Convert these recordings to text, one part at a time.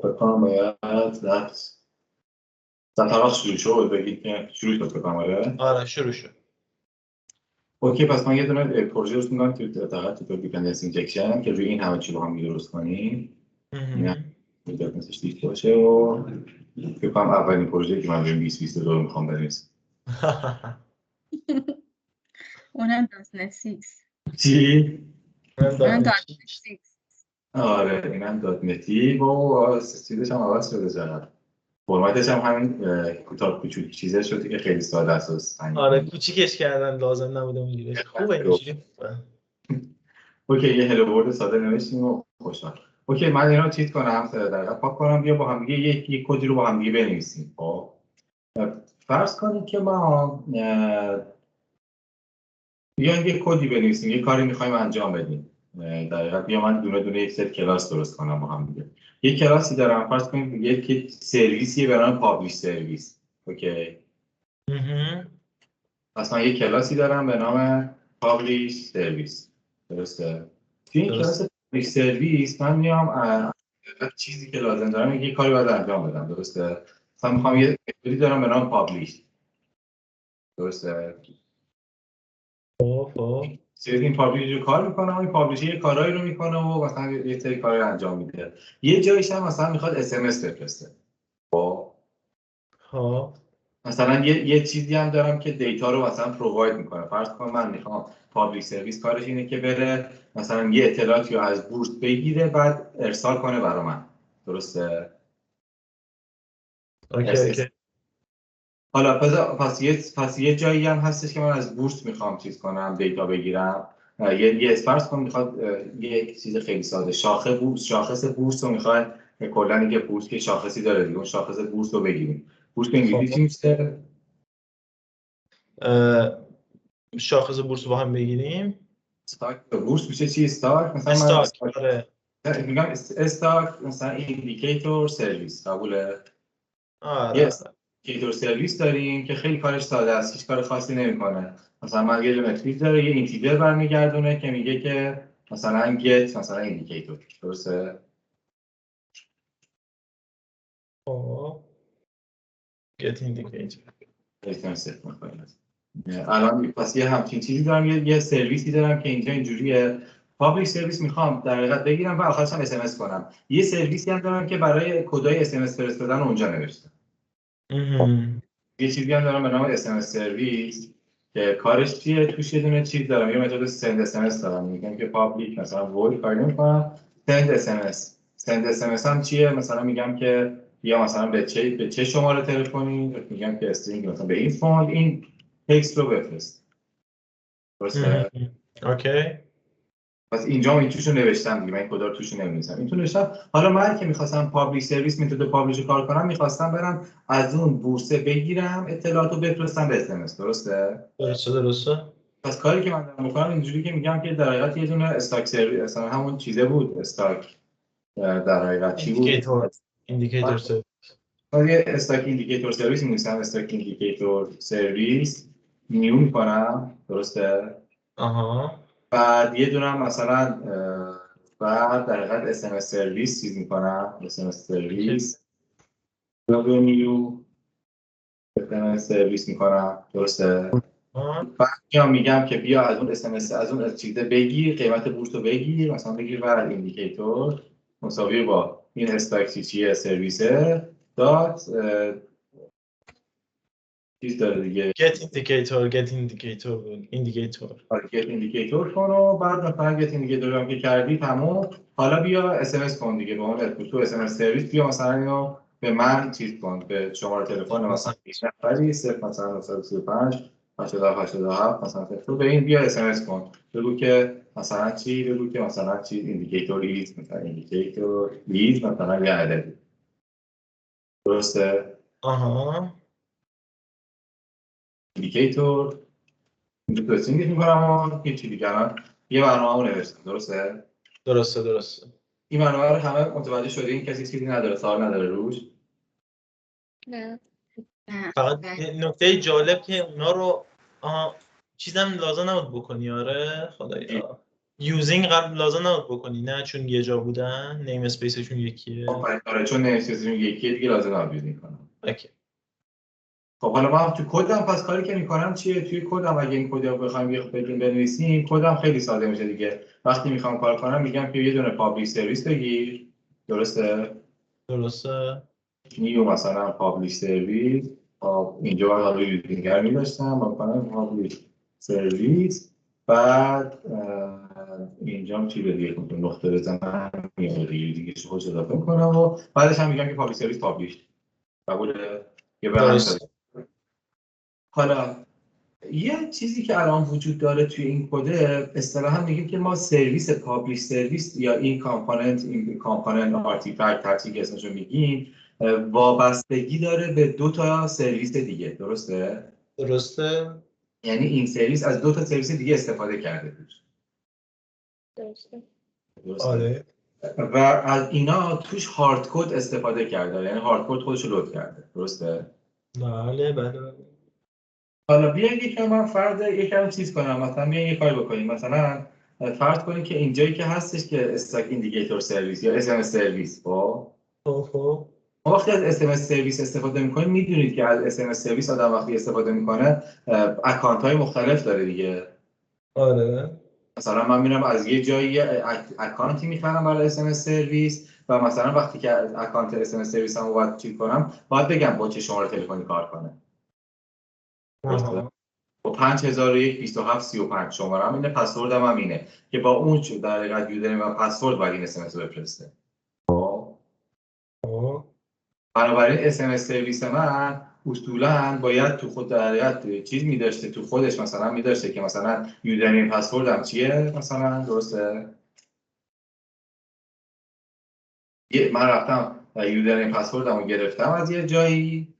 بکنم باید در طرف شروع شد بگید که شروع شد بکنم آره شروع شد. اوکی، پس من یه دونه پروژه درست می‌کنم تو دیپندنسی اینجکشن که روی این همه چی با هم درست کنیم. نه دیپندنسیش دیگه باشه و فکر کنم اولین پروژه که من روی 2022 می‌خوام بنویسم. اونم .NET 6. چی؟ اونم .NET 6. آره اینم .NET و چیزش هم عوض شده جناب. فرمتش هم همین کوتاه کوچولو چیزا شده که خیلی ساده است. آره کوچیکش کردن، لازم نبوده اونجوریش. خوبه اینجوری. اوکی یه هلو ورلد ساده نوشتیم و خوشحال. اوکی من اینا رو چیت کنم، در پاک کنم، بیا با هم دیگه یک کدی رو با هم دیگه بنویسیم. خب فرض کنید که ما بیایم یک کدی بنویسیم، یه کاری می‌خوایم انجام بدیم. در حقیقت بیا من دونه دونه یک سری کلاس درست کنم با هم دیگه. یک کلاسی دارم، فرض کنید یک سرویسی به نام پابلیش سرویس. اوکی مثلا یک کلاسی دارم به نام پابلیش سرویس. درسته؟ توی این کلاس پابلیش سرویس من میام چیزی که لازم دارم یه کاری باید انجام بدم. درسته؟ مثلا میخوام یه متدی دارم به نام پابلیش. درسته؟ این پابلیش رو کار میکنه و این پابلیش یه کارهایی رو میکنه و مثلا یه سری کارهایی انجام میده. یه جایش هم مثلا میخواد SMS بفرسته. خب مثلا یه چیزی هم دارم که دیتا رو مثلا پروواید میکنه. فرض کن من میخوام پابلیک سرویس کارش اینه که بره مثلا یه اطلاعاتی رو از بورس بگیره بعد ارسال کنه برای من. درسته؟ اوکی. حالا پس یه جایی هم هستش که من از بورس میخوام چیز کنم، دیتا بگیرم. یه فرض کن میخواد یه چیز خیلی ساده شاخص بورس رو میخواد کلا یه بورس که شاخصی داره دیگه، اون شاخص بورس رو بگیریم. بورس به انگلیسی چی میشه؟ شاخص بورس رو با هم بگیریم. استاک بورس میشه چی؟ استاک مثلا استاک. آره میگم استاک مثلا ایندیکیتور سرویس. قبوله؟ آره. ایندیکیتور سرویس داریم که خیلی کارش ساده است، هیچ کار خاصی نمیکنه. مثلا من یه متریک داره، یه اینتیجر برمیگردونه که میگه که مثلا get مثلا ایندیکیتور. درسته؟ get indicator الان پس یه همچین چیزی دارم، یه سرویسی دارم که اینجا اینجوریه. پابلیک سرویس میخوام در حقیقت بگیرم و آخرش هم SMS کنم. یه سرویسی هم دارم که برای کدای SMS فرستادن اونجا نوشتم. یه چیزی هم دارم به نام SMS سرویس که کارش چیه؟ توش یه دونه چیز دارم، یه متد send SMS دارم. میگم که پابلیک مثلا وید کاری نمی‌کنم send SMS هم چیه؟ مثلا میگم که یا مثلا به چه شماره تلفنی، میگم که استرینگ مثلا به این فوند این تکست رو بفرست. درسته؟ اوکی. پس اینجا این توشو نوشتم دیگه، من این کدا رو توش نمی‌نویسم. این تو نوشتم. حالا من که می‌خواستم پابلیک سرویس متد پابلیش رو کار کنم، می‌خواستم برم از اون بورسه بگیرم اطلاعاتو بفرستم به SMS. درسته؟ درسته. پس کاری که من دارم می‌کنم اینجوری که میگم که در حقیقت یه دونه استاک سرویس مثلا همون چیزه بود. استاک در حقیقت چی بود؟ ایندیکیتور سرویس. یه استاک ایندیکیتور سرویس می‌نویسم، استاک ایندیکیتور سرویس نیو می‌کنم. درسته؟ بعد یه دونه مثلا بعد در حقیقت SMS سرویس چیز می‌کنم، SMS سرویس نیو SMS سرویس می‌کنم. درسته؟ بعد میگم که بیا از اون SMS از اون چیزه بگیر، قیمت بورس رو بگیر، مثلا بگیر بر ایندیکیتور مساوی با این استاک چیه سرویسه دات چیز داره دیگه get indicator get indicator کن و بعد مثلا get indicator هم که کردی تمام. حالا بیا SMS کن دیگه به اون تو SMS سرویس بیا مثلا اینو به من چیز کن به شماره تلفن مثلا 20 نفری 0 مثلا 35 87 مثلا تو به این بیا SMS کن، بگو که مثلا چی، بگو که مثلا چی ایندیکیتور لیز مثلا ایندیکیتور لیز مثلا یه عددی. درسته؟ ایندیکیتور اینجا پرسینگش میکنم و هیچی دیگه الان یه برنامه رو نوشتم. درسته. این برنامه رو همه متوجه شده؟ این کسی چیزی نداره، سوال نداره روش؟ نه. فقط نکته جالب که اونا رو چیزم لازم نبود بکنی. آره خدایا یوزینگ قبل لازم نبود بکنی نه چون یه جا بودن نیم اسپیسشون یکیه. آره چون نمی‌شستیم یکیه دیگه لازم نبود میکنم. اوکی. خب حالا ما تو کدم پس کاری که میکنم چیه؟ توی کدم اگه این کد رو بخوایم بگیم بنویسیم کدم خیلی ساده میشه دیگه. وقتی میخوام کار کنم میگم که یه دونه پابلیک سرویس بگیر. درسته؟ نیو مثلا پابلیک سرویس. خب اینجا حالا یوزینگر می‌داشتم با کنم پابلیک سرویس. بعد اینجا چی دیگه نقطه بزنم میاد دیگه چه اضافه کنم و بعدش هم میگم که پابلیک سرویس پابلیش. قبوله؟ یه درست. حالا یه چیزی که الان وجود داره توی این کد اصطلاحا میگیم که ما سرویس پابلیش سرویس یا این کامپوننت آرتیفکت هر چی که اسمشو میگیم وابستگی داره به دو تا سرویس دیگه. درسته؟ یعنی این سرویس از دو تا سرویس دیگه استفاده کرده. درسته. آره. و از اینا توش هارد کد استفاده کرده، یعنی هارد کد خودش رو لود کرده. درسته؟ بله. حالا بیاین یکم چیز کنم، مثلا بیاین یه کاری بکنیم. مثلا فرض کنید که اینجایی که هستش که استاک ایندیکیتور سرویس یا اس ام اس سرویس ما وقتی از اس ام اس سرویس استفاده می‌کنیم میدونید که از اس ام اس سرویس آدم وقتی استفاده می‌کنه اکانت‌های مختلف داره دیگه. آره. مثلا من میرم از یه جایی اکانتی می‌خرم برای اس ام اس سرویس و مثلا وقتی که اکانت اس ام اس سرویسمو باید چیز کنم باید بگم با چه شماره تلفنی کار کنه. با 5001 27 35 شماره‌ام اینه، پسوردم هم اینه که با اون در حقیقت یوزر و پسورد باید این اس ام اس رو بفرسته. بنابراین اس ام اس سرویس من اصولاً باید تو خود در حقیقت چیز می‌داشته، تو خودش مثلا می‌داشته که مثلا یوزرنیم پسوردم چیه مثلا. درسته؟ من رفتم یوزرنیم پسوردم رو گرفتم از یه جایی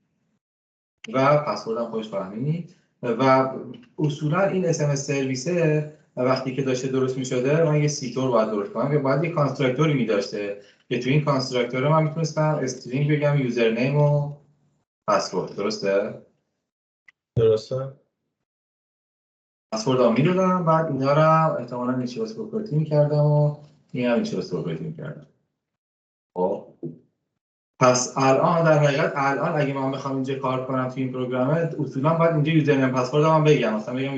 و پسوردم خودش فهمید و اصولا این اس ام اس سرویسه وقتی که داشته درست می‌شده من یه سیتور باید درست کنم که باید یه کانستراکتوری می‌داشته که تو این کانستراکتور من میتونستم استرینگ بگم یوزرنیم و پسورد. درسته؟ پسوردم میدادم بعد اینا رو احتمالاً اینچواس پروپرتی می‌کردم و این هم اینچواس پروپرتی می‌کردم. خب پس الان در حقیقت اگه من بخوام اینجا کار کنم تو این پروگرام اصولا باید اینجا یوزرنیم پسوردم بگم، مثلا بگم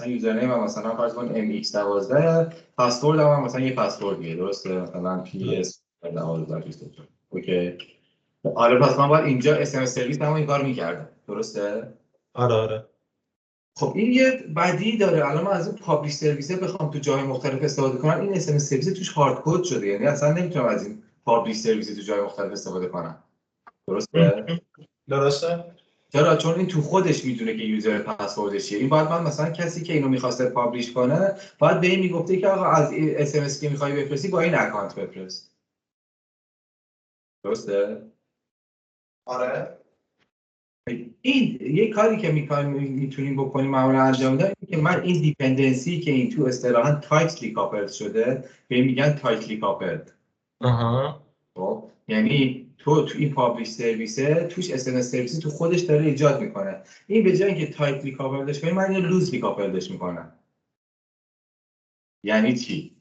یوزرنیم مثلا فرض کن mx12 پسوردم مثلا یه پسوردیه. درسته؟ مثلا ps12 اوکی. آره پس من باید اینجا اس ام اس سرویس هم این کار می‌کردم. درسته؟ آره. خب این یه بدی داره. الان من از این پابلیش سرویس بخوام تو جای مختلف استفاده کنم این اس ام اس سرویس توش هارد کد شده، یعنی اصلا نمیتونم از این پابلیش سرویس تو جای مختلف استفاده کنم. درسته؟ چرا؟ چون این تو خودش میدونه که یوزر پسوردش چیه. این باید من مثلا کسی که اینو می‌خواسته پابلیش کنه باید به این میگفته که آقا از اس ام اس که می‌خوای بفرستی با این اکانت بفرست. درسته؟ آره. این یه کاری که میتونیم بکنیم معمولا انجام بدیم که من این دیپندنسی که این تو اصطلاحاً تایتلی کاپلد شده به این میگن تایتلی کاپلد. خب یعنی تو این پابلیش سرویسه توش اس ام اس سرویسی تو خودش داره ایجاد میکنه. این به جای اینکه تایتلی کاپلدش کنیم من یه لوزلی کاپلدش میکنم. یعنی چی؟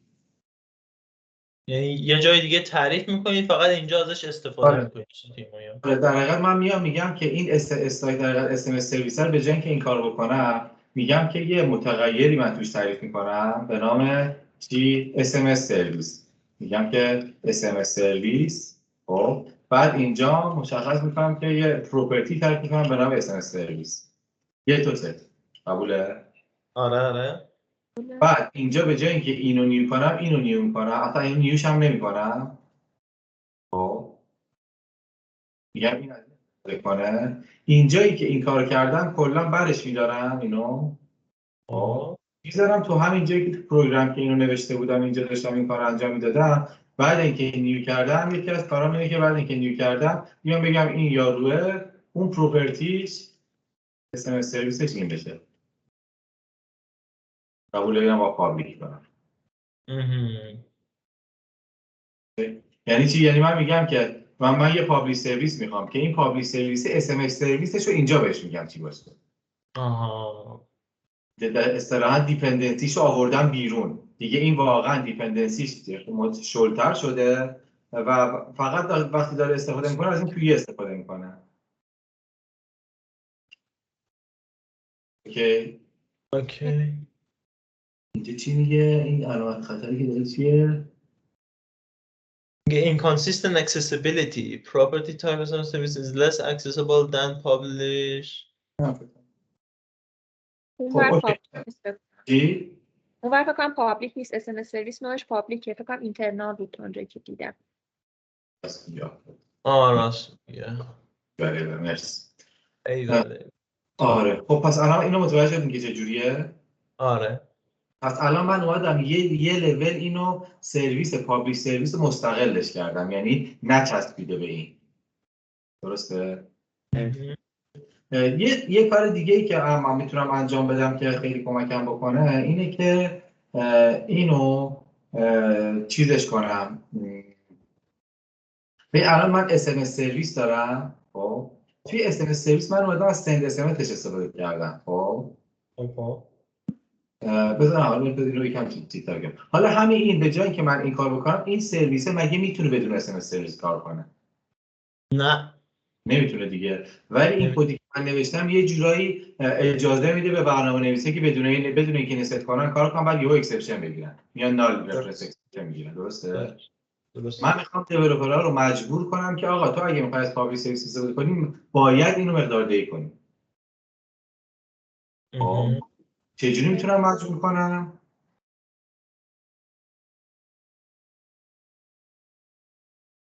یعنی یه جای دیگه تعریف میکنید فقط اینجا ازش استفاده میکنید. در حقیقت من میگم که این استایل در حقیقت اس ام اس سرویس رو به جای اینکه این کارو بکنم میگم که یه متغیری من توش تعریف میکنم به نام چی؟ اس ام اس سرویس. میگم که اس ام اس سرویس. خب بعد اینجا مشخص میکنم که یه پروپرتی تعریف میکنم به نام اس ام اس سرویس. یه تو ست. قبوله؟ آره. بعد اینجا به جای اینکه اینو نیو کنم اینو نیو میکنم، اصلا اینو نیوش هم نمیکنم. خب میگم این کنه اینجایی که این کار کردم کلا برش میدارم اینو میذارم تو همین جایی که تو پروگرام که اینو نوشته بودم اینجا داشتم این کار انجام میدادم. بعد اینکه نیو کردم یکی از کارام اینه که بعد اینکه نیو کردم میام بگم این یاروه اون پروپرتیش اس ام اس سرویسش این بشه. قبول دارم با پابلیک کنم. یعنی چی؟ یعنی من میگم که من یه پابلیک سرویس میخوام که این پابلیک سرویس اس ام اس سرویسش رو اینجا بهش میگم چی باشه. اصطلاحاً دیپندنسیشو آوردم بیرون. دیگه این واقعا دیپندنسیش شلتر شده و فقط وقتی داره استفاده میکنه از این توی استفاده میکنه. اوکی. اوکی. اینجا چی میگه؟ این علامت خطری که داره چیه؟ Inconsistent accessibility. Property type of service is less accessible than published. اونور اوکی. پابلیک نیست فکر کنم. چی؟ اونور فکر کنم پابلیک نیست. SMS سرویس نوعش پابلیکه. فکر کنم اینترنال بود تا اونجایی که دیدم. بس اینجا. راست میگه. بله مرسی. ایوه. آره خب پس الان اینو متوجه شدیم که چجوریه؟ آره. پس الان من اومدم یه لول اینو سرویس پابلیک سرویس مستقلش کردم، یعنی نچسبیده به این. درسته؟ یه کار دیگه ای که من میتونم انجام بدم که خیلی کمکم بکنه اینه که اینو چیزش کنم. الان من SMS سرویس دارم. خب توی SMS سرویس من اومدم از سند SMS استفاده کردم. خب بذارم حالا این رو یکم چیزتر بگم. حالا همین این به جای که من این کار بکنم، این سرویس مگه میتونه بدون SMS سرویس کار کنه؟ نه نمیتونه دیگه. ولی این کدی که من نوشتم یه جورایی اجازه میده به برنامه‌نویسی که بدون اینکه نست کنن کار کنن، بعد یهو اکسپشن بگیرن یا نال رفرنس اکسپشن میگیرن. درسته؟ من میخوام دیولپرها رو مجبور کنم که آقا تو اگه میخوای از پابلیک سرویس استفاده کنی باید اینو مقداردهی کنی. چجوری میتونم مجبور کنم؟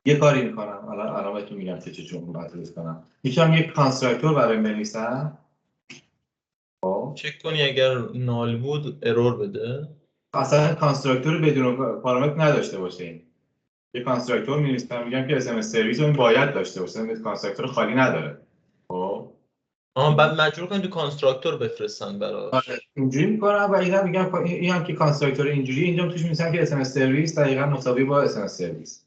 یه کاری میکنم. الان بهتون میگم که چجوری مجبور کنم. میتونم یک کانستراکتور برای بنویسم. چک کنی اگر نال بود ارور بده. اصلا کانستراکتور بدون پارامتر نداشته باشه. این یه کانستراکتور می‌نویسم میگم که SMS سرویس رو این باید داشته باشه. این کانستراکتور خالی نداره. خب بعد مجبور کنید تو کانستراکتور بفرستن براش. اینجوری میکنم و اینا میگم این هم که کانستراکتور اینجوری اینجا توش می‌نویسم که SMS سرویس دقیقاً مساوی با SMS سرویس.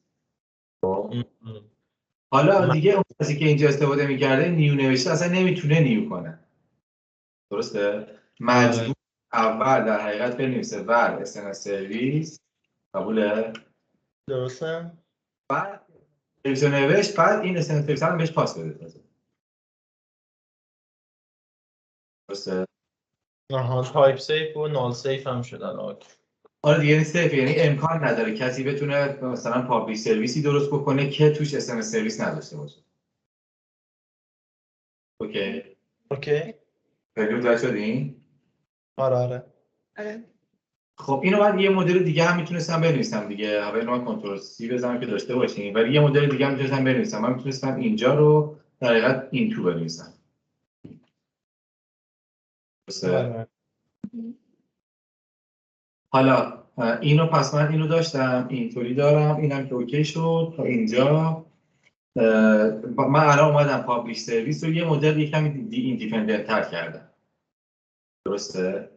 حالا دیگه اون کسی که اینجا استفاده می‌کرده نیو نوشته اصلا نمیتونه نیو کنه. درسته؟ مجبور اول در حقیقت بنویسه ور SMS سرویس. قبوله؟ درسته؟ بعد سرویس نوشت، بعد این SMS سرویس هم بهش پاس بده. درسته؟ تایپ سیف و نال سیف هم شدن. آره دیگه سیف، یعنی امکان نداره کسی بتونه مثلا پابلیک سرویسی درست بکنه که توش SMS سرویس نداشته باشه. اوکی. خیلی متوجه شدین؟ آره. خب اینو من یه مدل دیگه هم میتونستم بنویسم دیگه. اول من کنترل سی بزنم که داشته باشین، ولی یه مدل دیگه هم میتونستم بنویسم. من میتونستم اینجا رو در حقیقت این تو بنویسم. درسته؟ حالا اینو پس من اینو داشتم اینطوری دارم، اینم که اوکی شد تا اینجا. من الان اومدم پابلیش سرویس رو یه مدل یکم ایندیپندنت تر کردم. درسته؟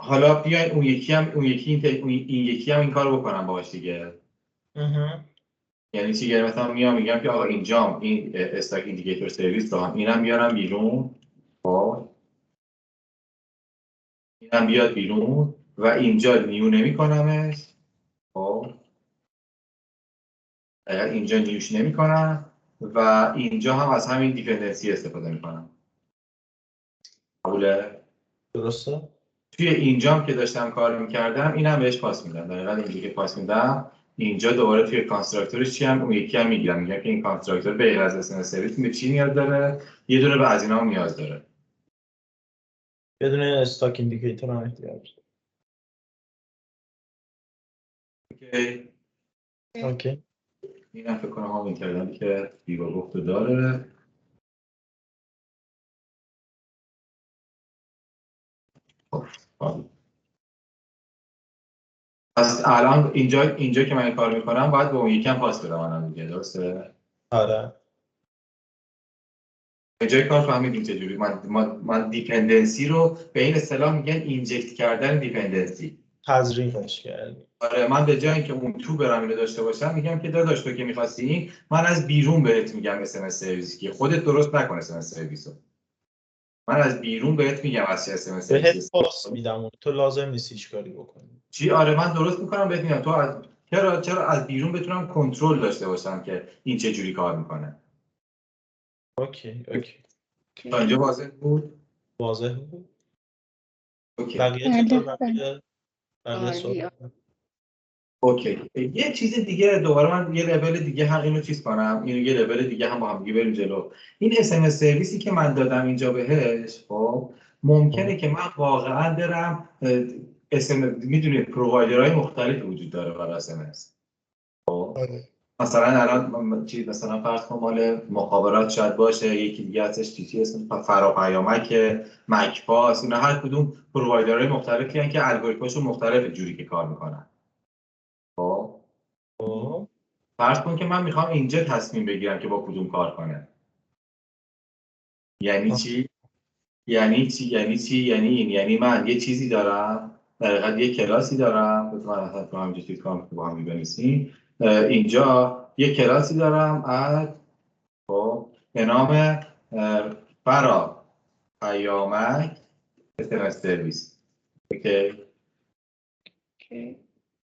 حالا بیاین اون یکی هم این کارو بکنم باهاش دیگه. یعنی چی؟ مثلا میگم که آقا اینجا این استاک ایندیکیتور سرویس رو هم اینم بیارم بیرون. خب اینم بیاد بیرون و اینجا نیو نمی‌کنمش. خب اینجا نیوش نمی‌کنم و اینجا هم از همین دیپندنسی استفاده می‌کنم. قبوله؟ درسته؟ توی اینجا هم که داشتم کار می‌کردم اینم بهش پاس میدم. در حقیقت اینجا که پاس میدم اینجا دوباره توی کانستراکتورش چی هم اون یکی هم میگیرم. میگم که این کانستراکتور به غیر از SMS سرویس به چی نیاز داره؟ یه دونه به از اینا هم نیاز داره. بدون استاک ایندیکیتور هم احتیاج. اوکی. اینم فکر کنم هم اینترنتی که دیوار گفت داره. پس الان اینجا که من این کار میکنم باید به اون یکم پاس بدم الان دیگه. درسته؟ آره. اینجای کار فهمیدیم چجوری من دیپندنسی رو به این اصطلاح میگن اینجکت کردن دیپندنسی. تزریقش کردی. آره من به جای اینکه اون تو برم اینو داشته باشم میگم که داداش تو که می‌خواستی این من از بیرون بهت میگم SMS سرویس که خودت درست نکن SMS سرویس رو. من از بیرون بهت میگم از چه SMS بهت سرویسی پاس میدم تو لازم نیست هیچ کاری بکنی. چی؟ آره من درست میکنم بهت میگم تو از چرا از بیرون بتونم کنترل داشته باشم که این چه جوری کار میکنه. اوکی تا اینجا واضح بود؟ واضح بود. اوکی. بقیه چطور؟ بله. بقیه سوال. اوکی یه چیز دیگه دوباره من یه لول دیگه هم اینو چیز کنم، اینو یه لول دیگه هم با هم دیگه بریم جلو. این SMS سرویسی که من دادم اینجا بهش، خب ممکنه که من واقعا برم SMS، میدونید پرووایدرهای مختلفی وجود داره برای SMS. خب مثلا الان چی مثلا فرض کن مال مخابرات شاید باشه، یکی دیگه ازش چی اسم فراپیامک، مک‌پاس، اینا هر کدوم پرووایدرهای مختلفی هستن که الگوریتماشون مختلفه جوری که کار میکنن. خب فرض کن که من میخوام اینجا تصمیم بگیرم که با کدوم کار کنه. یعنی چی؟ یعنی من یه چیزی دارم، در حقیقت یه کلاسی دارم، مثلا تو همینجا چیز کنم که با هم بنویسیم. اینجا یه کلاسی دارم از به نام فرا پیامک SMS سرویس. اوکی.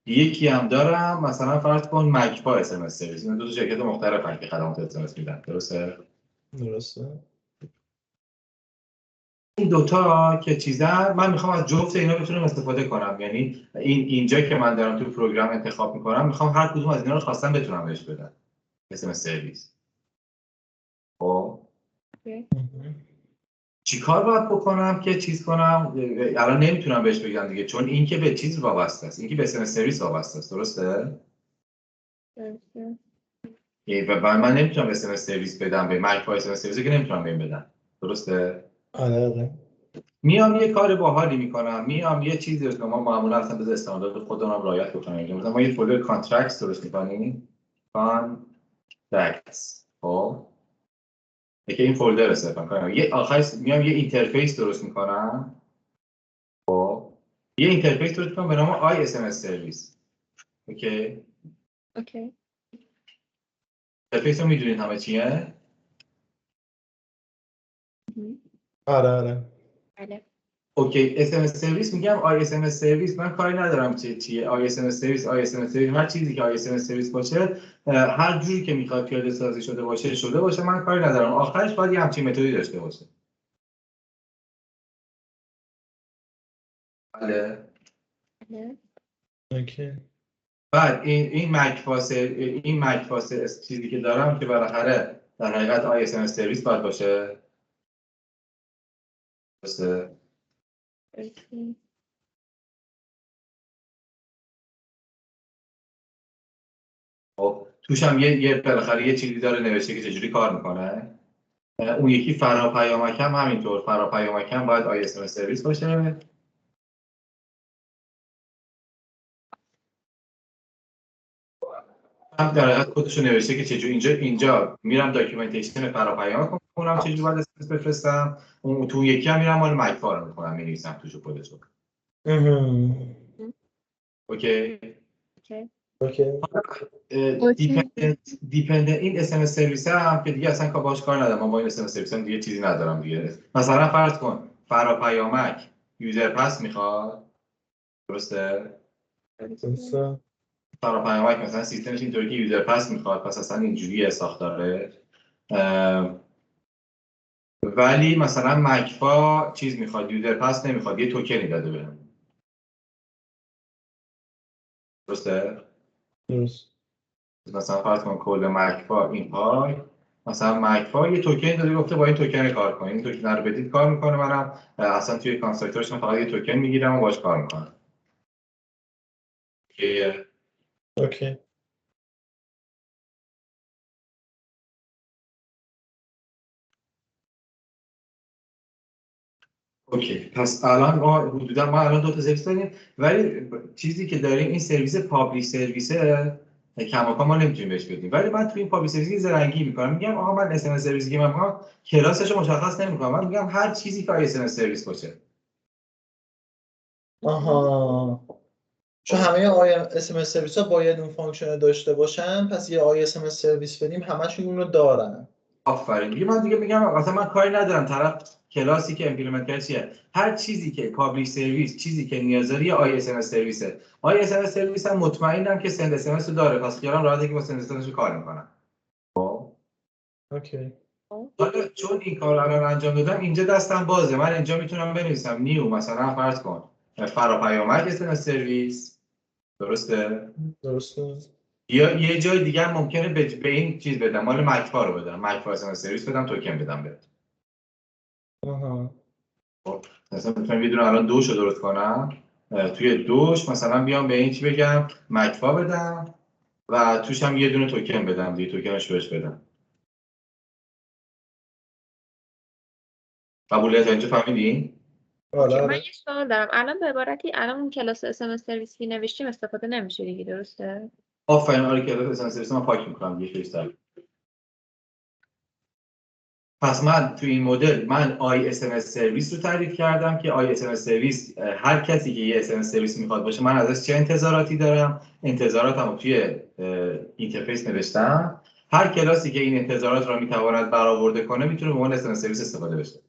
یکی هم دارم مثلا فرض کن مک‌پا SMS سرویس. این دو تا شرکت مختلفن که خدمات SMS میدن. درسته؟ این دوتا که چیزن من میخوام از جفت اینا بتونم استفاده کنم. یعنی اینجا که من دارم تو پروگرام انتخاب میکنم میخوام هر کدوم از اینا رو خواستم بتونم بهش بدم SMS سرویس. خب چیکار باید بکنم که چیز کنم؟ الان نمیتونم بهش بگم دیگه، چون این که به چیز وابسته است، این که به SMS سرویس وابسته است. درسته؟ و من نمیتونم SMS سرویس بدم به مک‌پا SMS سرویسی که نمیتونم بهم بدم. درسته؟ آره. میام یه کار باحالی میکنم، میام یه چیزی رو ما معمولا اصلا به استاندارد خودمون رعایت بکنیم. مثلا ما یه فولدر کانترکتس درست میکنیم. کانترکتس. خب که این فولدر استفاده کنم. یه آخرش میام یه اینترفیس درست میکنم. خب یه اینترفیس درست میکنم به نام SMS سرویس. اوکی. اینترفیس رو میدونید همه چیه؟ آره. بله. اوکی. SMS سرویس میگم SMS سرویس، من کاری ندارم چیه SMS سرویس هر چیزی که SMS سرویس باشه، هر جوری که میخواد پیاده سازی شده باشه، من کاری ندارم. آخرش باید یه همچین متدی داشته باشه. بله. اوکی. بعد این مک‌پاس چیزی که دارم که بالاخره در حقیقت SMS سرویس باید باشه. درسته؟ خب توش هم یه بالاخره یه چیزی داره نوشته که چجوری کار میکنه. اون یکی فراپیامک هم همینطور، فراپیامک هم باید SMS سرویس باشه. هم در حقیقت خودشو نوشته که چجوری اینجا میرم داکیومنتیشن فراپیامک میکنم چجوری باید SMS بفرستم. اون تو یکی هم میرم مال مک‌پا رو میکنم می‌نویسم توشو خودشو. اوکی. دیپندنت این SMS سرویس هم که دیگه اصلا باهاش کار ندارم. من با این SMS سرویس هم دیگه چیزی ندارم دیگه. مثلا فرض کن فراپیامک یوزر پس میخواد. درسته؟ فراپیامک مثلا سیستمش اینطوری که یوزر پس میخواد، پس اصلا اینجوریه ساختاره. ولی مثلا مک‌پا چیز میخواد، یوزر پس نمیخواد، یه توکنی داده بهم. درسته؟ مثلا فرض کن کل مک‌پا این پای، مثلا مک‌پا یه توکن داده گفته با این توکن کار کن، این توکن رو بدید کار میکنه. منم اصلا توی کانستراکتورش فقط یه توکن میگیرم و باش کار میکنم. اوکی. اوکی پس الان ما الان دو تا سرویس داریم، ولی چیزی که داریم این سرویس پابلیک سرویسه کماکان ما نمیتونیم بهش بدیم. ولی من توی این پابلیک سرویس زرنگی میکنم، میگم آقا من SMS سرویسی که من میخوام کلاسش رو مشخص نمیکنم، من میگم هر چیزی که SMS سرویس باشه. آها. چون همه SMS سرویس ها باید اون فانکشن داشته باشن، پس یه SMS سرویس بدیم همشون اون رو دارن. آفرین. دیگه من میگم مثلا من کاری ندارم طرف کلاسی که ایمپلمنت کرد چیه؟ هر چیزی که پابلیش سرویس، چیزی که نیاز داری آی اس ام اس سرویسه. آی اس ام اس سرویس هم مطمئنم که سند اس ام اس رو داره، پس خیالم راحته که با سند اس ام اس کار میکنم. اوکی. حالا چون این کار الان انجام دادم اینجا دستم بازه، من اینجا میتونم بنویسم نیو مثلا فرض کن فراپیامک اس ام اس سرویس، درسته؟ یا یه جای دیگه هم ممکنه به این چیز بدم، مال مکفا رو بدم، مکفا اس ام اس سرویس بدم، توکن بدم بهت. مثلا میتونم یه دونه الان دوش رو درست کنم، توی دوش مثلا بیام به این چی بگم مکفا بدم و توش هم یه دونه توکن بدم دیگه، توکنش بهش بدم. قبولیت اینجا فهمیدین؟ اوکی. من یه سوال دارم. الان به عبارتی الان اون کلاس SMS سرویسی نوشتیم استفاده نمیشه دیگه، درسته؟ آفرین، آره کلاس اس سرویس من پاک میکنم دیگه فیستر. پس من توی این مدل من آی اس ام اس سرویس رو تعریف کردم که آی اس ام اس سرویس هر کسی که یه اس ام اس سرویس میخواد باشه من ازش چه انتظاراتی دارم، انتظاراتم رو توی اینترفیس نوشتم. هر کلاسی که این انتظارات رو میتواند برآورده کنه میتونه به عنوان اس ام اس سرویس استفاده بشه.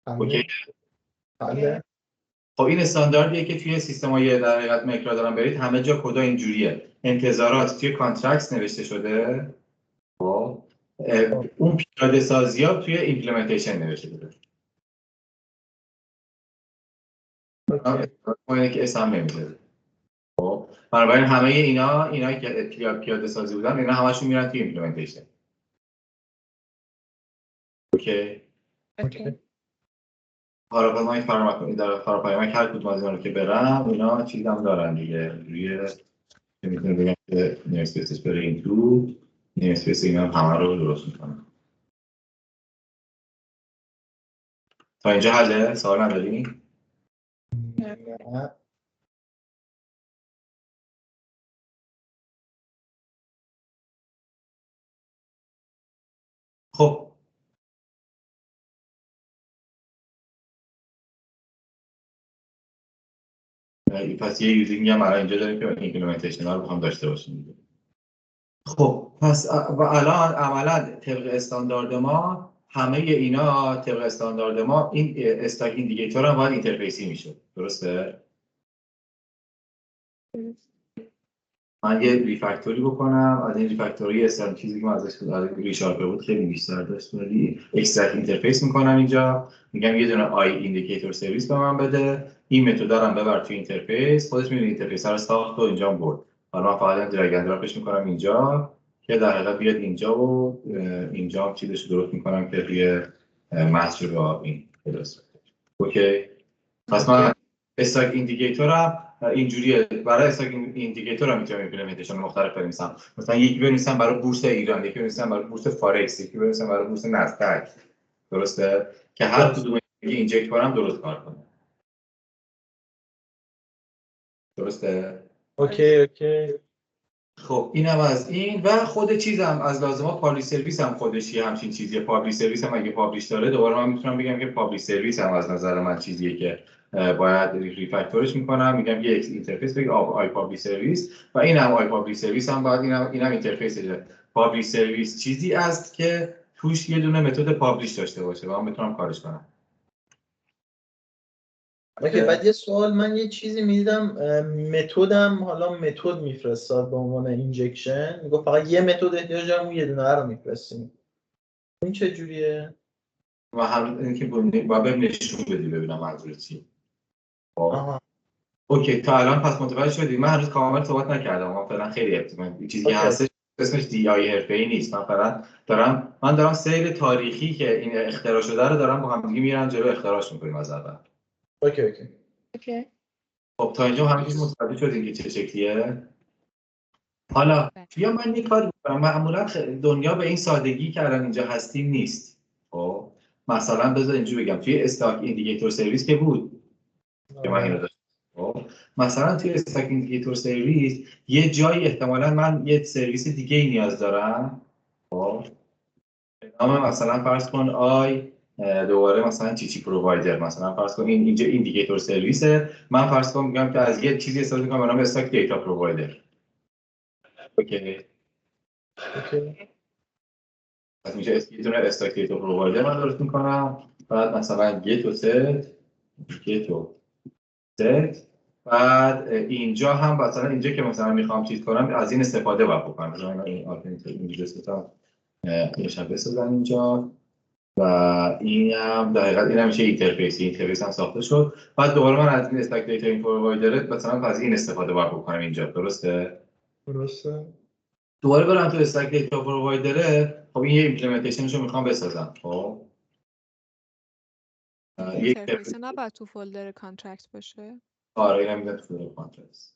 اوکی. بله. خب این استانداردیه که توی سیستم‌های در حقیقت مکرا دارم برید همه جا کدا اینجوریه. انتظارات توی کانترکتس نوشته شده. خب اون پیاده سازی‌ها توی ایمپلمنتیشن نوشته شده. اون که اسم نمیده. خب بنابراین همه اینا که پیاده سازی بودن اینا همشون میرن توی ایمپلمنتیشن. اوکی. فراپیامک فراپیامک هر کدوم از اینا رو که برم اینا چیزام دارن دیگه، روی میتونم بگم که نیمسپیسش بره این تو نیمسپیس اینا همه رو درست میکنم. تا اینجا حله؟ سوال نداری؟ خب پس یه یوزینگ هم الان اینجا داریم که ایمپلمنتیشن ها رو هم داشته باشیم. خب پس و الان عملا طبق استاندارد ما همه اینا طبق استاندارد ما این استاک ایندیکیتور هم باید اینترفیسی میشه، درسته؟ من یه ریفکتوری بکنم از این ریفکتوری استارت چیزی که من ازش ریشارپر بود خیلی بیشتر داشت، ولی اکسترکت اینترفیس میکنم اینجا، میگم یه دونه آی ایندیکیتور سرویس به من بده، این متد دارم ببر تو اینترفیس، خودش میدونه اینترفیس رو ساخت و اینجا برد. حالا من فقط درگ اند دراپش میکنم اینجا که در حقیقت بیاد اینجا و اینجا چیزش درست میکنم که روی متن رو این درست. اوکی. پس من استاک ایندیکیتورم اینجوریه، برای استاک ایندیکیتور هم میتونم ایمپلمنتیشن مختلف بنویسم. مثلا یکی بنویسم برای بورس ایران، یکی بنویسم برای بورس فارکس، یکی بنویسم برای بورس نسدق، درسته؟ که هر کدوم اینجکت کنم درست کار کنه. درسته؟ اوکی. خب اینم از این و خود چیزم از لازمات پابلیش سرویس هم خودش یه همچین چیزیه. پابلیش سرویس هم اگه پابلیش داره دوباره من میتونم بگم که پابلیش سرویس هم از نظر من چیزیه که باید ریفکتورش میکنم، میگم یه اینترفیس بگیر آی پابلیش سرویس و این هم آی پابلیش سرویس هم باید اینم اینترفیسه. پابلیش سرویس چیزی است که توش یه دونه متد پابلیش داشته باشه و من بتونم کارش کنم. اوکی. بعد یه سوال، من یه چیزی میدیدم متدم حالا متد میفرستاد به عنوان اینجکشن، میگه فقط یه متد احتیاج دارم اون یه دونه رو میفرستیم. این چه جوریه؟ و هم اینکه باید نشون بدی ببینم منظور چیه. اوکی تا الان پس متوجه شدی؟ من هنوز کامل صحبت نکردم، من فعلا خیلی احتمال چیزی که هستش اسمش دی آی حرفه‌ای نیست. من فعلا دارم سیر تاریخی که این اختراع شده رو دارم با هم دیگه میرم جلو اختراعش می‌کنیم از اول. اوکی. خب تا اینجا همه چیز متوجه شدین که چه شکلیه؟ حالا بیا من یه کاری می‌کنم. معمولا دنیا به این سادگی که الان اینجا هستیم نیست. خب مثلا بذار اینجوری بگم توی استاک ایندیکیتور سرویس که بود که من اینو داشتم. مثلا توی استاک ایندیکیتور سرویس یه جایی احتمالاً من یه سرویس دیگه ای نیاز دارم. خب نام مثلا فرض کن آی دوباره مثلا چی پرووایدر، مثلا فرض کن اینجا ایندیکیتور سرویسه، من فرض کن میگم که از یه چیزی استفاده کنم به نام استاک دیتا پرووایدر. اوکی. پس اینجا یه دونه استاک دیتا پرووایدر من درست میکنم، بعد مثلا گت و ست، بعد اینجا هم مثلا اینجا که مثلا میخوام چیز کنم از این استفاده باید بکنم. مثلا این آلترناتیو اینجا سیستم یه بسازم اینجا و این هم در حقیقت این هم میشه اینترفیس هم ساخته شد. بعد دوباره من از این استاک دیتا این پرووایدر مثلا از این استفاده باید بکنم اینجا. درسته؟ دوباره برم تو استاک دیتا پرووایدر. خب این یه ایمپلمنتیشنشو میخوام بسازم. خب اینترفیس نباید تو فولدر کانترکت باشه. آره اینم میاد تو فولدر کانترکت.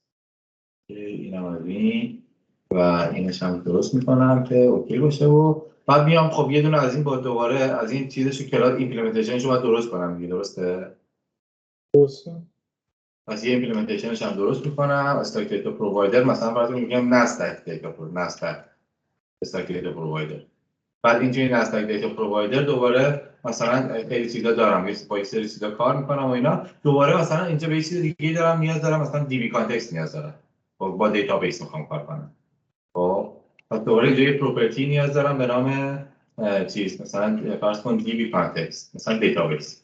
اینم از این و اینش هم درست میکنم که اوکی باشه و بعد میام خب یه دونه از این با دوباره از این چیزشو کلاد ایمپلمنتیشنشو باید درست کنم دیگه. درسته؟ پس یه ایمپلمنتیشنش هم درست میکنم. استاک دیتا پرووایدر مثلا براتون میگم نستک استاک دیتا پرووایدر. بعد اینجا این استاک دیتا پرووایدر دوباره مثلا خیلی چیزا دارم، با یه سری چیزا کار میکنم و اینا. دوباره مثلا اینجا به یه چیز دیگه دارم نیاز دارم، مثلا دی بی کانتکست نیاز دارم. با دیتابیس میخوام کار کنم. خب پس دوباره اینجا یه پروپرتی نیاز دارم به نام چیز، مثلا فرض کن دی بی کانتکست، مثلا دیتابیس.